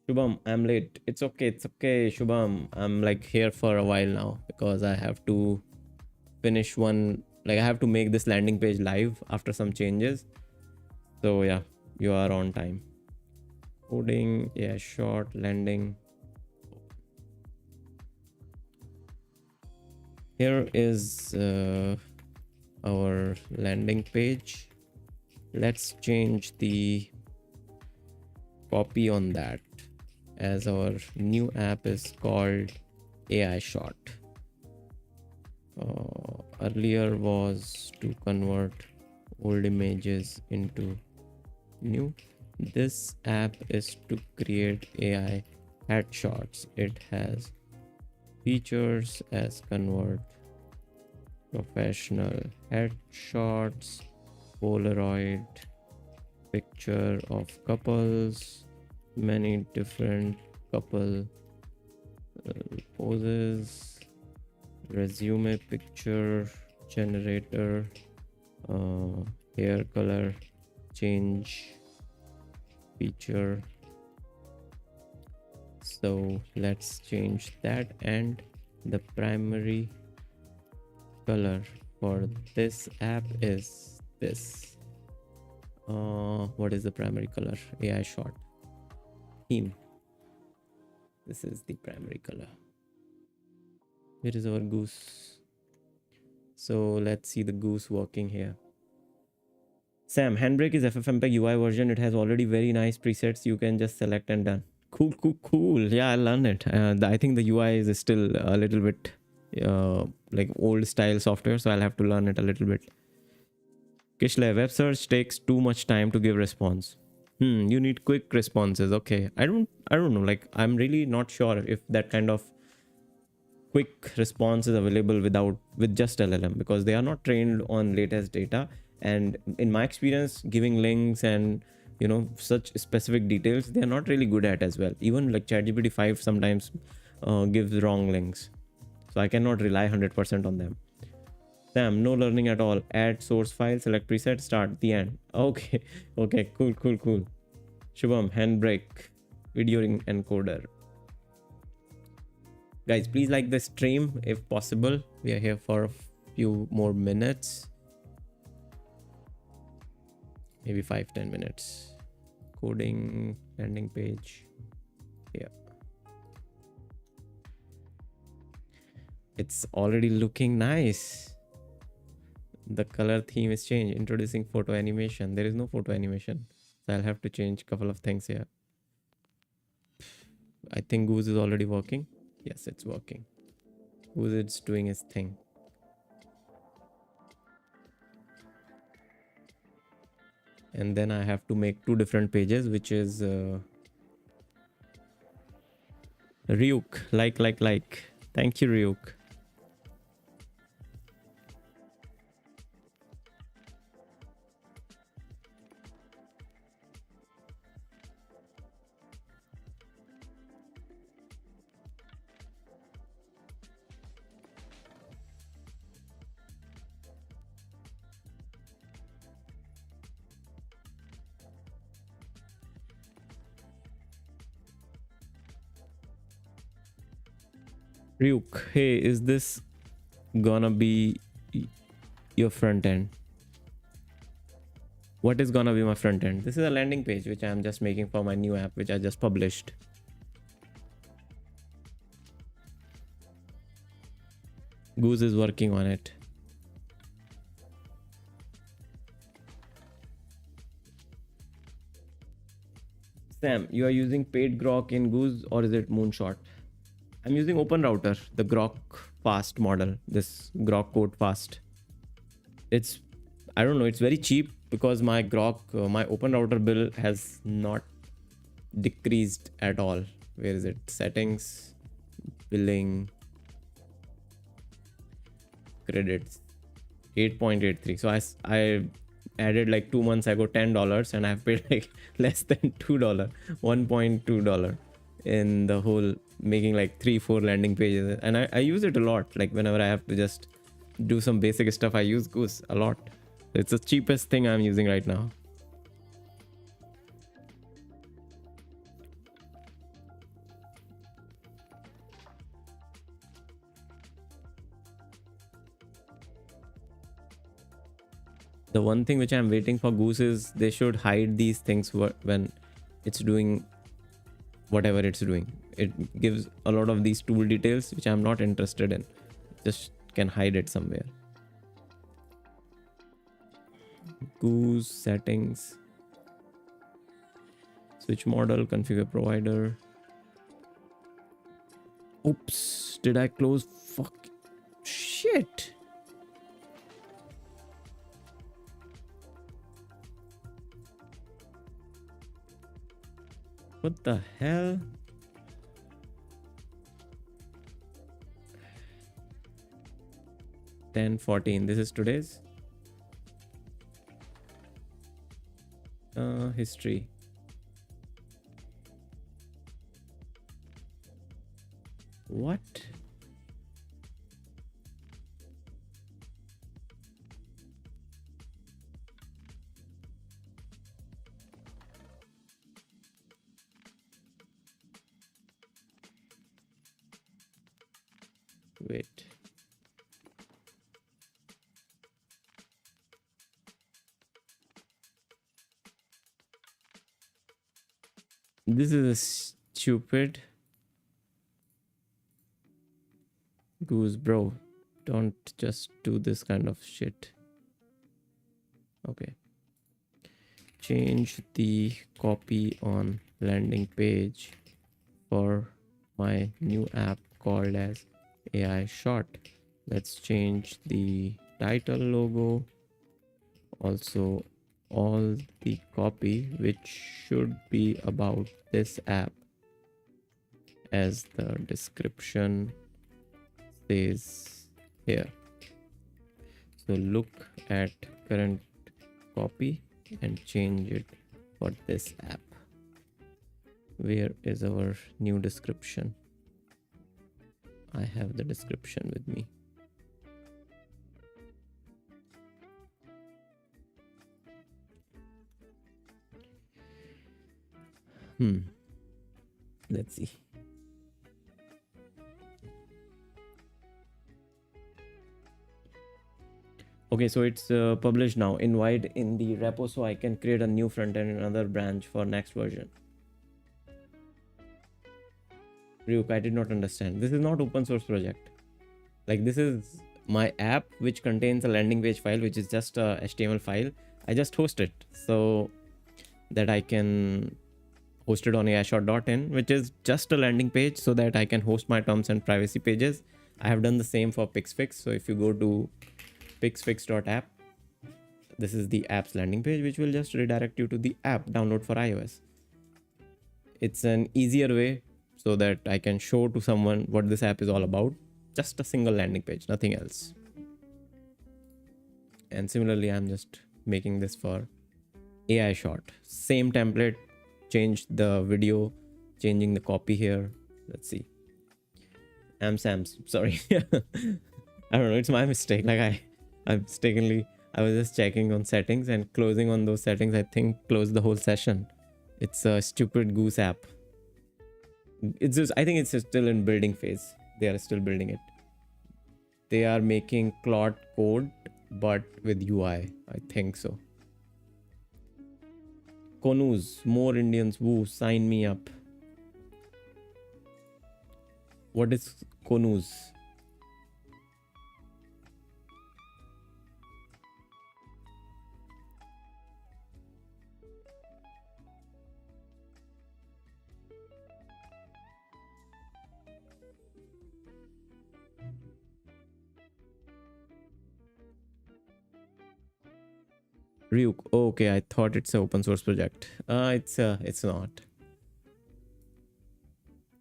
Shubham, I'm late. It's okay, Shubham. I'm like here for a while now because I have to finish one like I have to make this landing page live after some changes. So yeah, you are on time. Coding, yeah, short landing. Here is our landing page. Let's change the copy on that, as our new app is called AI Shot. Earlier was to convert old images into new. This app is to create AI headshots. It has features as convert professional headshots, Polaroid picture of couples, many different couple poses, resume picture generator, hair color change feature. So let's change that, and the primary color for this app is this. What is the primary color? AI shot theme. This is the primary color. Where is our goose? So let's see the goose working here. Sam, Handbrake is FFmpeg UI version. It has already very nice presets. You can just select and done. Cool, cool, cool. Yeah, I'll learn it. I think the UI is still a little bit like old style software, so I'll have to learn it a little bit. Kishle, web search takes too much time to give response. You need quick responses. Okay, I don't know. Like, I'm really not sure if that kind of quick response is available with just LLM, because they are not trained on latest data. And in my experience, giving links and such specific details, they are not really good at as well. Even like ChatGPT 5 sometimes gives wrong links, so I cannot rely 100% on them. Sam, no learning at all. Add source file, select preset, start, the end. Okay. Okay, cool. Shubham, Handbrake video encoder. Guys, please like the stream if possible. We are here for a few more minutes, maybe 5-10 minutes. Coding landing page. Yeah, it's already looking nice. The color theme is changed. Introducing photo animation. There is no photo animation, so I'll have to change a couple of things here. I think Goose is already working. Yes, it's working. Goose is doing his thing. And then I have to make 2 different pages, which is Ryuk. Like. Thank you, Ryuk. Ryuk, hey, is this gonna be your front end? What is gonna be my front end? This is a landing page which I'm just making for my new app, which I just published. Goose is working on it. Sam, you are using paid grok in Goose, or is it Moonshot? I'm using Open Router, the Grok Fast model, this Grok Code Fast. It's, I don't know, it's very cheap because my Grok, my Open Router bill has not decreased at all. Where is it? Settings, billing, credits, 8.83. So I added like 2 months ago $10, and I've paid like less than $2, $1.2 in the whole, making like 3-4 landing pages. And I use it a lot. Like whenever I have to just do some basic stuff, I use Goose a lot. It's the cheapest thing I'm using right now. The one thing which I'm waiting for Goose is they should hide these things when it's doing whatever it's doing. It gives a lot of these tool details which I'm not interested in. Just can hide it somewhere. Goose settings, switch model, configure provider. Oops, did I close? Fuck. Shit. What the hell? $10.14. This is today's history. What? Wait. This is a stupid Goose, bro. Don't just do this kind of shit. Okay. Change the copy on landing page for my new app called as AI Short. Let's change the title logo. Also, all the copy which should be about this app, as the description says here. So look at current copy and change it for this app. Where is our new description? I have the description with me. Let's see. Okay, so it's published now. Invite in the repo so I can create a new front end in another branch for next version. Ryuk, I did not understand. This is not open source project. Like, this is my app which contains a landing page file, which is just a HTML file. I just host it so that I can host it on aishort.in, which is just a landing page so that I can host my terms and privacy pages. I have done the same for Pixfix. So if you go to pixfix.app, this is the app's landing page, which will just redirect you to the app download for iOS. It's an easier way so that I can show to someone what this app is all about. Just a single landing page, nothing else. And similarly, I'm just making this for AI Short. Same template, change the video, changing the copy here. Let's see. Sam's, sorry. I don't know, it's my mistake. Like I mistakenly, I was just checking on settings and closing on those settings, I think closed the whole session. It's a stupid Goose app. It's just, I think it's still in building phase. They are still building it. They are making Claude code, but with UI, I think so. Konus, more Indians, woo, sign me up. What is Konus? Ryuk, oh, okay, I thought it's an open source project. It's not.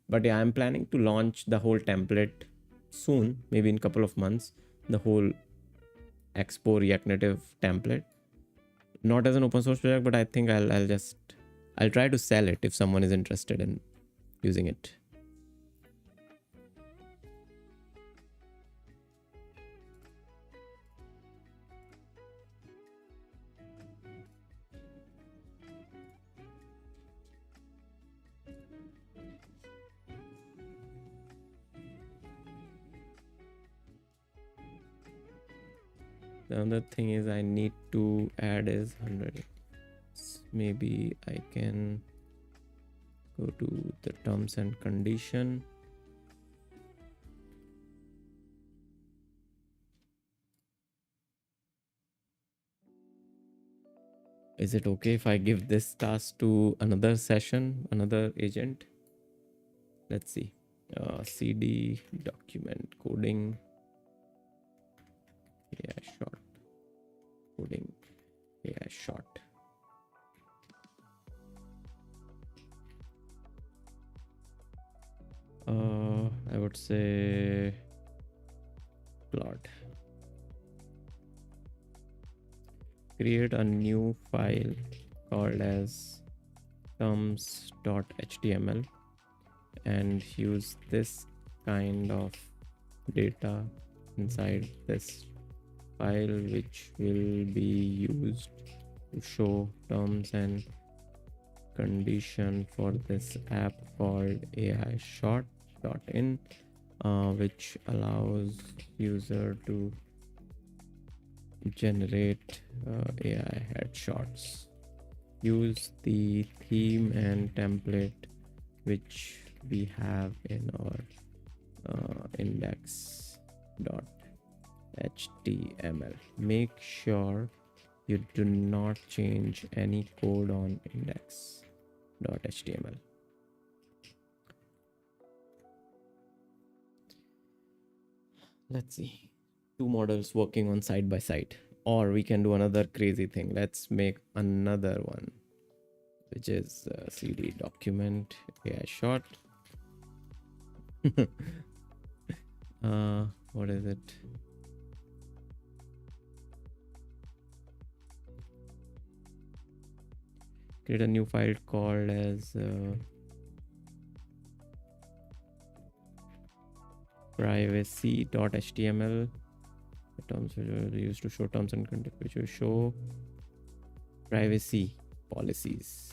But yeah, I'm planning to launch the whole template soon, maybe in a couple of months. The whole Expo React Native template. Not as an open source project, but I think I'll try to sell it if someone is interested in using it. The other thing is I need to add is 100. Maybe I can go to the terms and condition. Is it okay if I give this task to another session, another agent? Let's see. CD document coding. Yeah, short. Coding. Yeah, short. I would say plot. Create a new file called as terms.html and use this kind of data inside this file, which will be used to show terms and condition for this app called AI short.in, which allows user to generate AI headshots. Use the theme and template which we have in our index.html. Make sure you do not change any code on index.html. Let's see. Two models working on side by side. Or we can do another crazy thing. Let's make another one, which is CD document AI short. What is it? Create a new file called as privacy.html. Terms which are used to show terms and conditions, which will show privacy policies.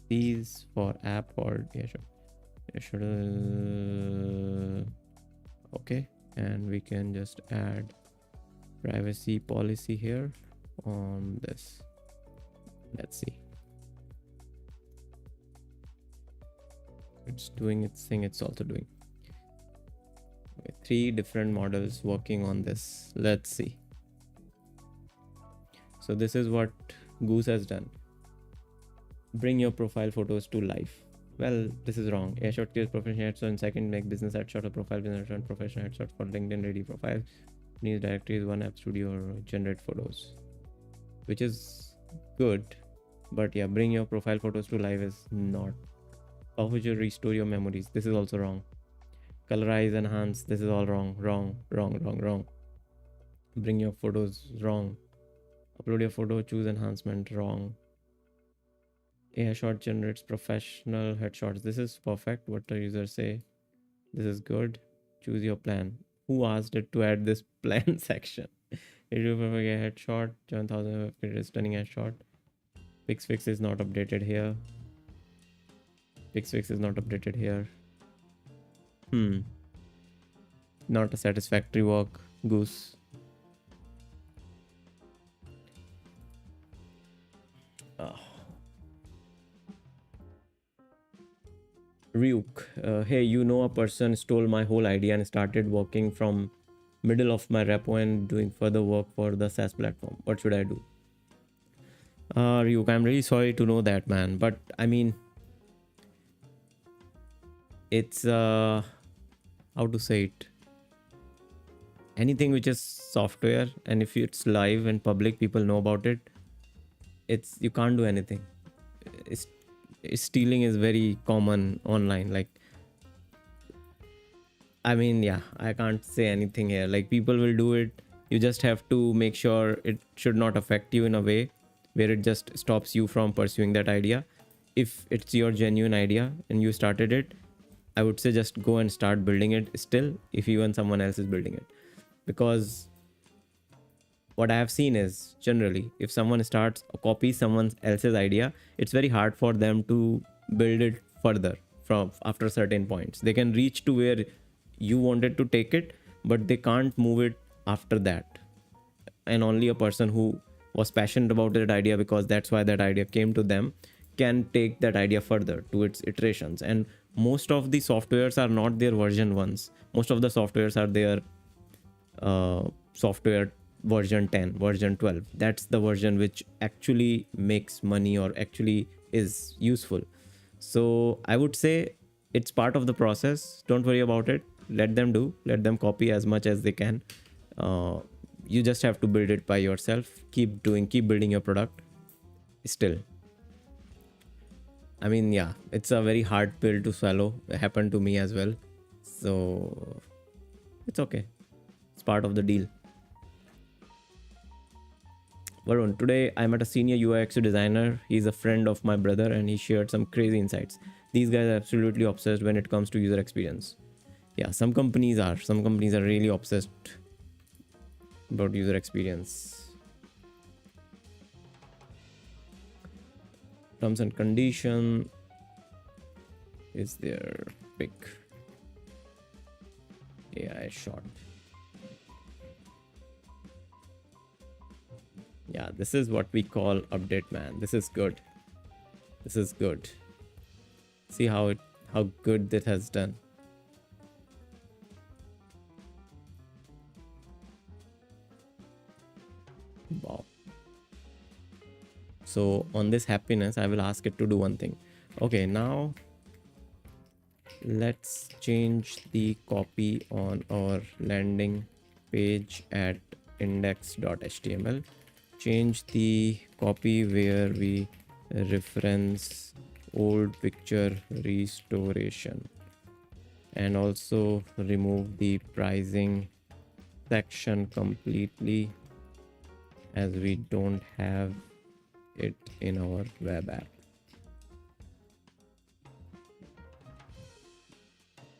These for app or okay, and we can just add privacy policy here on this. Let's see. It's doing its thing. It's also doing. Okay, 3 different models working on this. Let's see. So this is what Goose has done. Bring your profile photos to life. Well, this is wrong. A shot gives professional headshot, and second make business headshot, a profile business headshot, professional headshot for LinkedIn ready profile. Needs directories, one app studio, or generate photos, which is good. But yeah, bring your profile photos to life is not. How would you restore your memories? This is also wrong. Colorize, enhance, this is all wrong. Wrong. Bring your photos, wrong. Upload your photo, choose enhancement, wrong. AI shot generates professional headshots. This is perfect. What the user say? This is good. Choose your plan. Who asked it to add this plan section? It will perfect a headshot. 7,000 stunning headshot. Pixfix is not updated here. Pixfix is not updated here. Not a satisfactory work, Goose. Ryuk, hey, you know, a person stole my whole idea and started working from middle of my repo and doing further work for the SaaS platform. What should I do? Ryuk, I'm really sorry to know that, man. But I mean, it's how to say it? Anything which is software, and if it's live and public, people know about it. It's you can't do anything. Stealing is very common online. Like, I mean, yeah, I can't say anything here. Like, people will do it. You just have to make sure it should not affect you in a way where it just stops you from pursuing that idea. If it's your genuine idea and you started it, I would say just go and start building it still, if even someone else is building it. Because what I have seen is generally, if someone starts or copies someone else's idea, it's very hard for them to build it further from after certain points. They can reach to where you wanted to take it, but they can't move it after that. And only a person who was passionate about that idea, because that's why that idea came to them, can take that idea further to its iterations. And most of the softwares are not their version ones. Most of the softwares are their software version 10, version 12. That's the version which actually makes money or actually is useful. So I would say it's part of the process. Don't worry about it. Let them do, let them copy as much as they can. uh, you just have to build it by yourself. Keep building your product. Still, I mean, yeah, it's a very hard pill to swallow. It happened to me as well. So it's okay. It's part of the deal. Varun, today I met a senior UX designer. He's a friend of my brother and he shared some crazy insights. These guys are absolutely obsessed when it comes to user experience. Yeah, some companies are. Some companies are really obsessed about user experience. Terms and condition is their pick. AI shot. Yeah, this is what we call update, man. This is good. This is good. See how good that has done. Wow. So on this happiness, I will ask it to do one thing. Okay, now let's change the copy on our landing page at index.html. Change the copy where we reference old picture restoration, and also remove the pricing section completely, as we don't have it in our web app.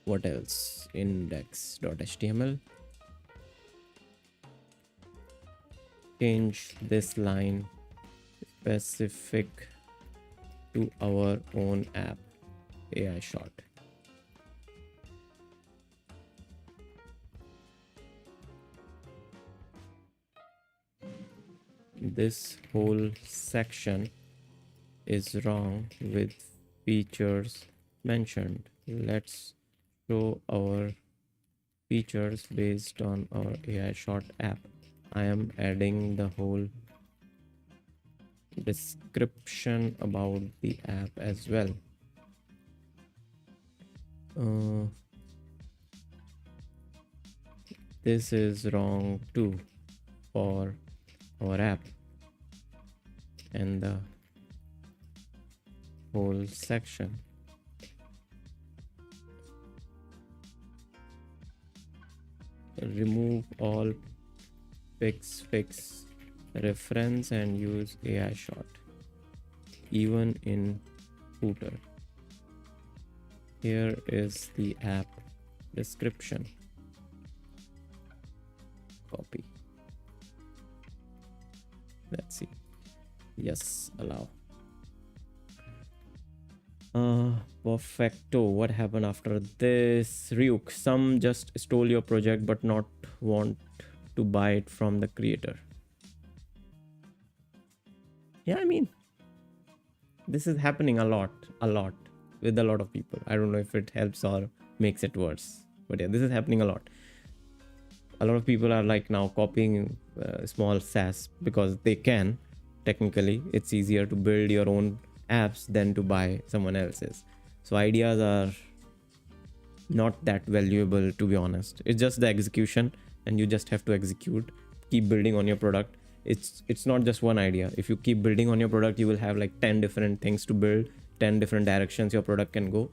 What else? Index.html. Change this line specific to our own app, AI shot. This whole section is wrong with features mentioned. Let's show our features based on our AI shot app. I am adding the whole description about the app as well. This is wrong too for our app, and the whole section. Remove all fix reference and use AI shot, even in footer. Here is the app description. Copy. Let's see. Yes, allow. Perfecto. What happened after this? Ryuk, some just stole your project but not want to buy it from the creator. Yeah, I mean, this is happening a lot with a lot of people. I don't know if it helps or makes it worse, but yeah, this is happening a lot. A lot of people are like now copying small SaaS because they can. Technically, it's easier to build your own apps than to buy someone else's. So ideas are not that valuable, to be honest. It's just the execution, and you just have to execute, keep building on your product. It's not just one idea. If you keep building on your product, you will have like 10 different things to build, 10 different directions your product can go,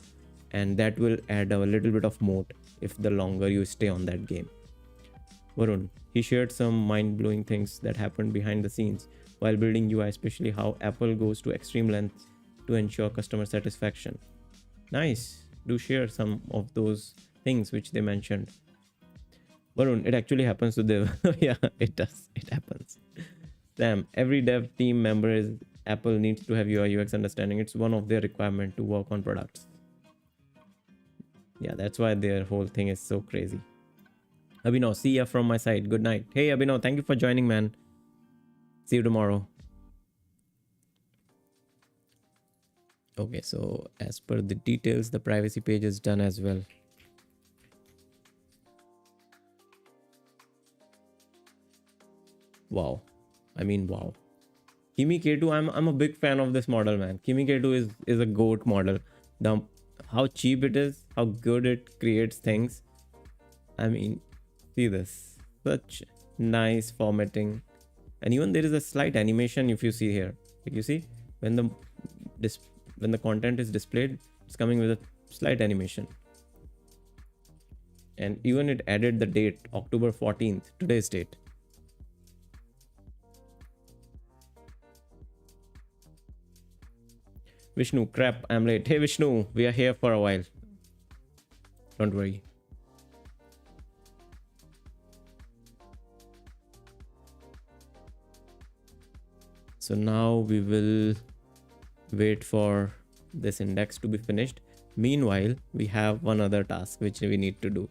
and that will add a little bit of moat if the longer you stay on that game. Varun, he shared some mind-blowing things that happened behind the scenes while building UI, especially how Apple goes to extreme lengths to ensure customer satisfaction. Nice. Do share some of those things which they mentioned. Varun, it actually happens to them. Yeah, it does. It happens. Sam, every dev team member is Apple needs to have UI UX understanding. It's one of their requirements to work on products. Yeah, that's why their whole thing is so crazy. Abhinav, see ya from my side. Good night. Hey Abhinav, thank you for joining, man. See you tomorrow. Okay, so as per the details, the privacy page is done as well. Wow. I mean, wow. Kimi K2, I'm a big fan of this model, man. Kimi K2 is a goat model. The how cheap it is, how good it creates things. I mean, see this. Such nice formatting. And even there is a slight animation if you see here. Like you see, when the this when the content is displayed, it's coming with a slight animation. And even it added the date, October 14th, today's date. Vishnu, crap, I'm late. Hey Vishnu, we are here for a while. Don't worry. So now we will wait for this index to be finished. Meanwhile, we have one other task which we need to do.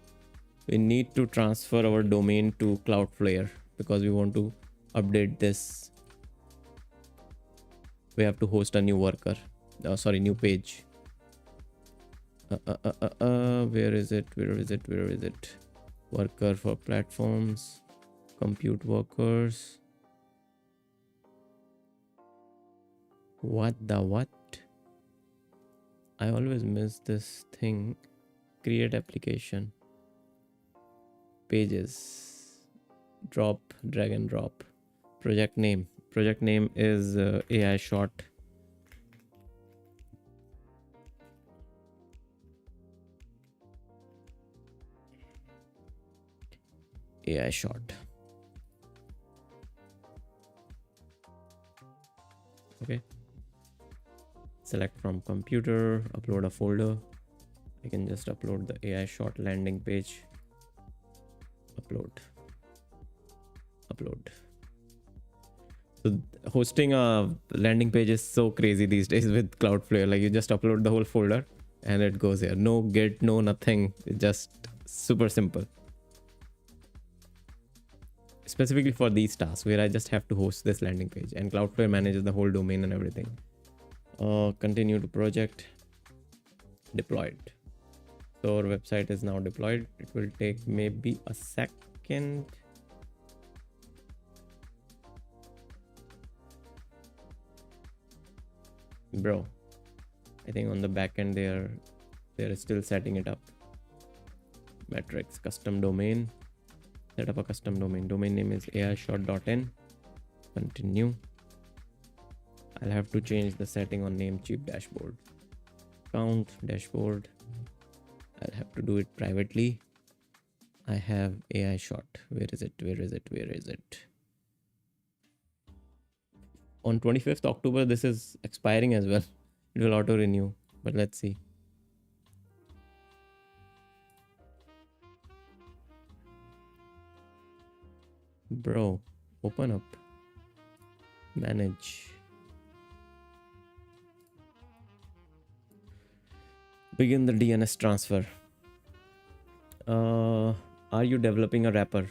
We need to transfer our domain to Cloudflare because we want to update this. We have to host a new worker. Sorry, new page. Where is it? Where is it? Where is it? Worker for platforms, compute workers. What the what? I always miss this thing. Create application. Pages. Drop, drag and drop. Project name. Project name is AI short. AI short. Okay. Select from computer, upload a folder. I can just upload the AI short landing page. Upload. So hosting a landing page is so crazy these days with Cloudflare. Like you just upload the whole folder and it goes here. No Git, no nothing. It's just super simple. Specifically for these tasks where I just have to host this landing page and Cloudflare manages the whole domain and everything. Continue to project. Deployed. So our website is now deployed. It will take maybe a second. Bro, I think on the back end they're still setting it up. Metrics, custom domain. Set up a custom domain. Domain name is aishort.in. Continue. I'll have to change the setting on Namecheap dashboard. Count dashboard. I'll have to do it privately. I have AI short. Where is it? Where is it? Where is it? On 25th October, this is expiring as well. It will auto renew, but let's see. Bro, open up. Manage. Begin the DNS transfer. Are you developing a wrapper?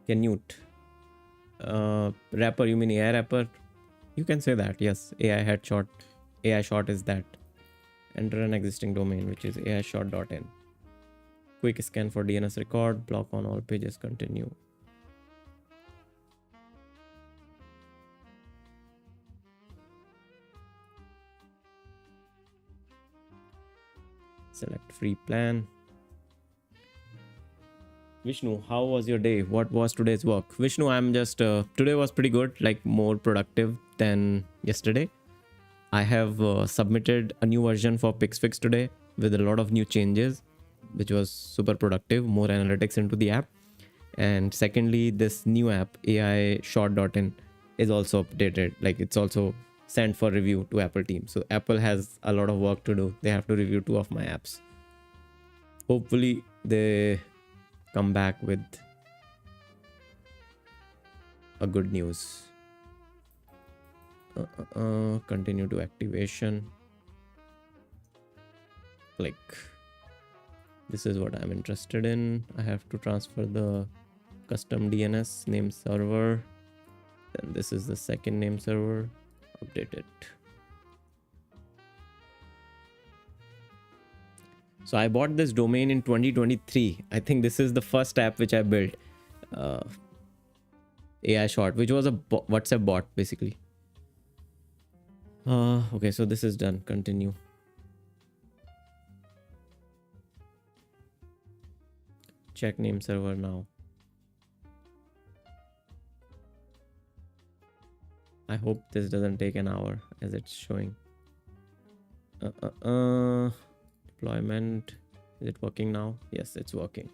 Canute. Wrapper, you mean AI wrapper? You can say that, yes. AI short is that. Enter an existing domain, which is aishort.in. Quick scan for DNS record. Block on all pages. Continue. Select free plan. Vishnu, how was your day? What was today's work? Vishnu, I'm just today was pretty good, like more productive than yesterday. I have submitted a new version for PixFix today with a lot of new changes, which was super productive, more analytics into the app. And secondly, this new app, AI short.in, is also updated. Like it's also sent for review to Apple team. So Apple has a lot of work to do. They have to review 2 of my apps. Hopefully they come back with a good news. Continue to activation. Click. This is what I'm interested in. I have to transfer the custom DNS name server. Then this is the second name server. Update it. So I bought this domain in 2023. I think this is the first app which I built. AI short, which was a WhatsApp bot basically. Okay, so this is done. Continue. Check name server now. I hope this doesn't take an hour as it's showing. Deployment. Is it working now? Yes, it's working.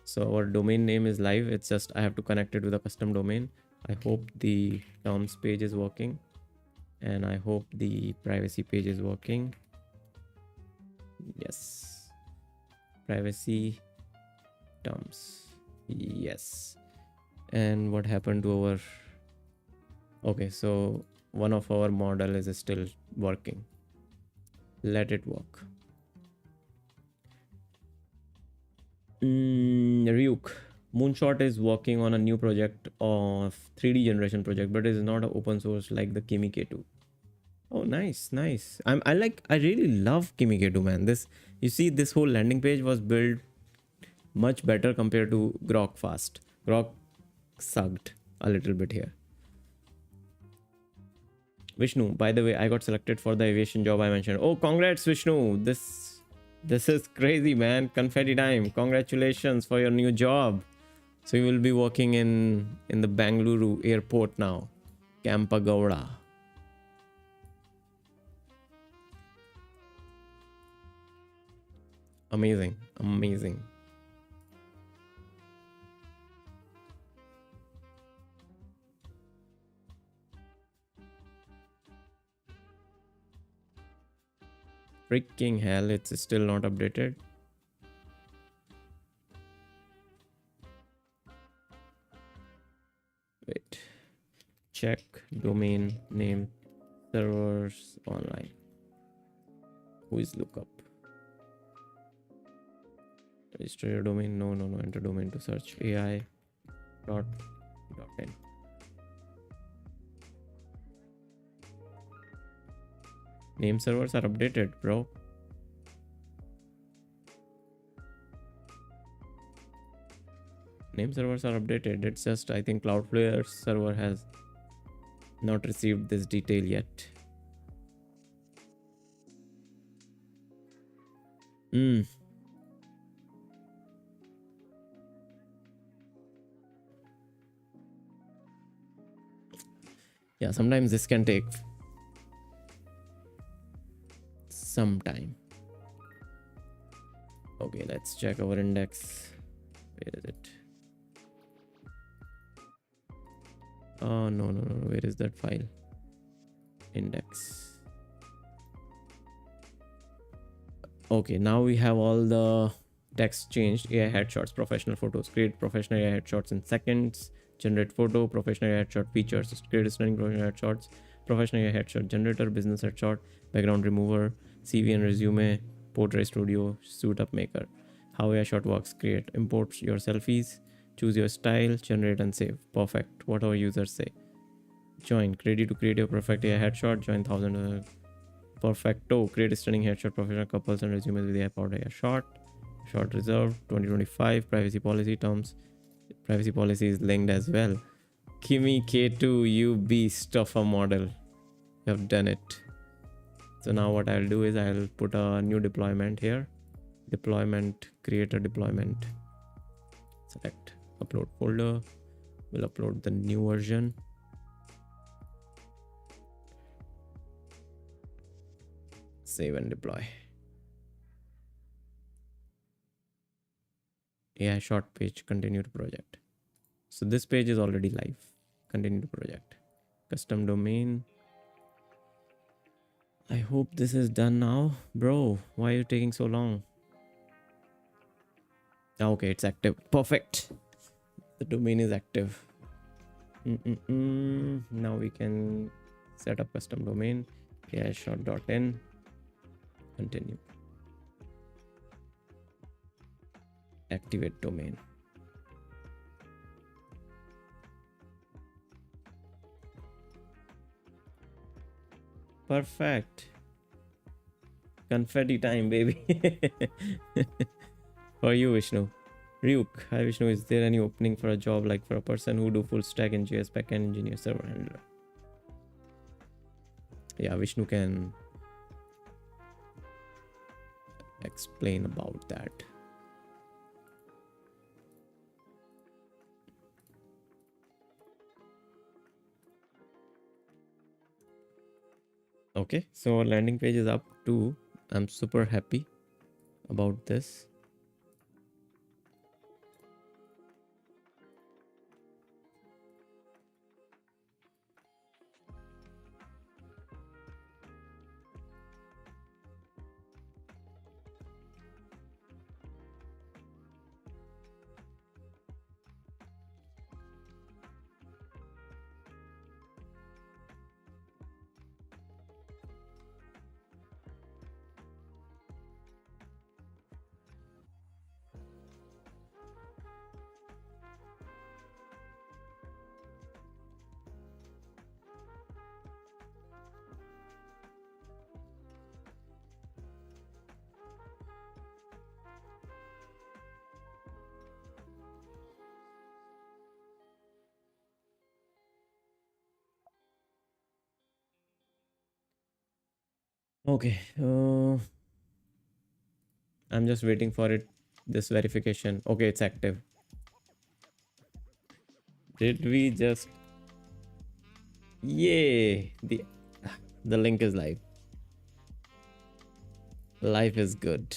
So our domain name is live. It's just I have to connect it with a custom domain. I hope the terms page is working. And I hope the privacy page is working. Yes. Privacy terms. Yes. And what happened to our... Okay, so one of our model is still working. Let it work. Ryuk. Moonshot is working on a new project of 3D generation project, but it is not open source like the Kimi K2. Oh, nice, nice. I really love Kimi K2, man. This, you see, this whole landing page was built much better compared to Grok Fast. Grok sucked a little bit here. Vishnu, by the way, I got selected for the aviation job I mentioned. Oh, congrats, Vishnu. This is crazy, man. Confetti time. Congratulations for your new job. So you will be working in the Bangalore airport now. Kampagowda. Amazing. Amazing. Freaking hell, it's still not updated. Wait. Check domain name servers online. Who is lookup? Register your domain. No. Enter domain to search AI.in. Name servers are updated, bro. Name servers are updated. It's just, I think Cloudflare server has not received this detail yet. Yeah, sometimes this can take some time. Okay, let's check our index. Where is it? Oh, no. Where is that file? Index. Okay, now we have all the text changed. AI headshots, professional photos. Create professional AI headshots in seconds. Generate photo, professional AI headshot features. Create stunning professional headshots. Professional AI headshot generator, business headshot, background remover, CV and resume, portrait studio, suit up maker. How AI shot works: create, import your selfies, choose your style, generate and save. Perfect. What our users say. Join. Ready to create your perfect AI headshot. Join 1000. Perfecto. Create a stunning headshot, professional couples and resumes with AI powered AI shot. Shot reserved 2025. Privacy policy terms. Privacy policy is linked as well. Kimi K2, you beast of a model. You have done it. So now what I'll do is I'll put a new deployment here. Deployment, create a deployment. Select upload folder. We'll upload the new version. Save and deploy. AI short page, continue to project. So this page is already live. Continue to project. Custom domain. I hope this is done now. Bro, why are you taking so long? Okay, it's active. Perfect. The domain is active. Now we can set up custom domain. AI.short.in. Continue. Activate domain. Perfect. Confetti time, baby. For you, Vishnu. Ryuk, hi Vishnu. Is there any opening for a job like for a person who do full stack in JS backend engineer server handler? Yeah, Vishnu can explain about that. Okay, so our landing page is up too. I'm super happy about this. Okay, I'm just waiting for it. This verification. Okay, it's active. Did we just? Yay! The link is live. Life is good.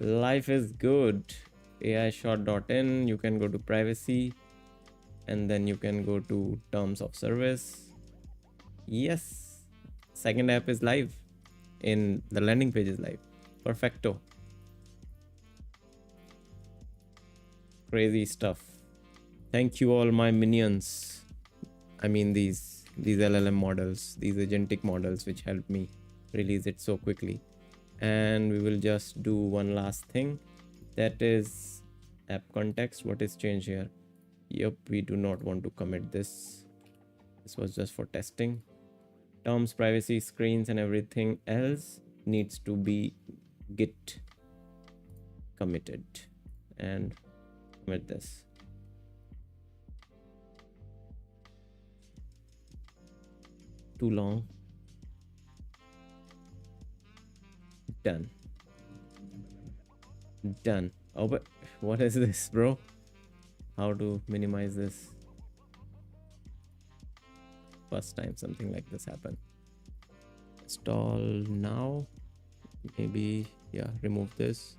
Life is good. AIshot.in. You can go to privacy, and then you can go to terms of service. Yes, second app is live. In the landing page is live. Perfecto. Crazy stuff. Thank you all my minions. I mean these LLM models, these agentic models which helped me release it so quickly. And we will just do one last thing, that is app context. What is changed here? Yep, we do not want to commit this. This was just for testing. Terms, privacy, screens, and everything else needs to be git committed, and commit this. Too long. Done. Done. Oh, but what is this, bro? How to minimize this? First time something like this happened. Install now. Maybe, yeah, remove this,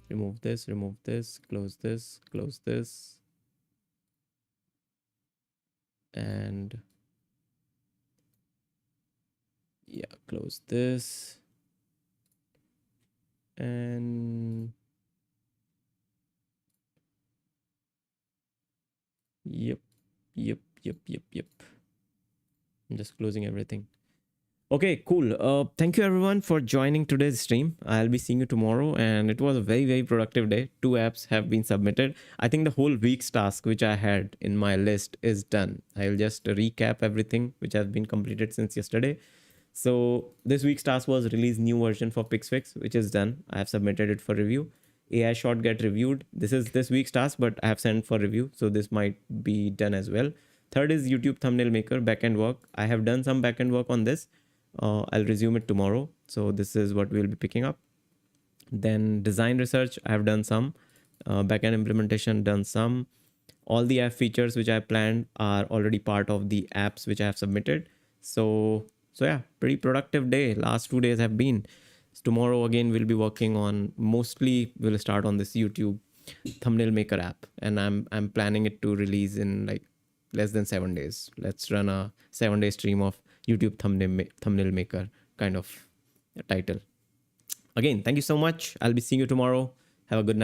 remove this, remove this, close this, close this. And yeah, close this. And yep. I'm just closing everything. Okay, cool. Thank you everyone for joining today's stream. I'll be seeing you tomorrow, and it was a very productive day. 2 apps have been submitted. I think the whole week's task which I had in my list is done. I'll just recap everything which has been completed since yesterday. So this week's task was release new version for PixFix, which is done. I have submitted it for review. AI shot get reviewed. This is this week's task, but I have sent for review, so this might be done as well. Third is YouTube thumbnail maker backend work. I have done some backend work on this. I'll resume it tomorrow. So this is what we'll be picking up. Then design research, I have done some. Backend implementation, done some. All the app features which I planned are already part of the apps which I have submitted. So yeah, pretty productive day. Last 2 days have been. Tomorrow again we'll be working on, mostly we'll start on this YouTube thumbnail maker app, and I'm planning it to release in like less than 7 days. Let's run a 7-day stream of YouTube thumbnail maker kind of title. Again, thank you so much. I'll be seeing you tomorrow. Have a good night.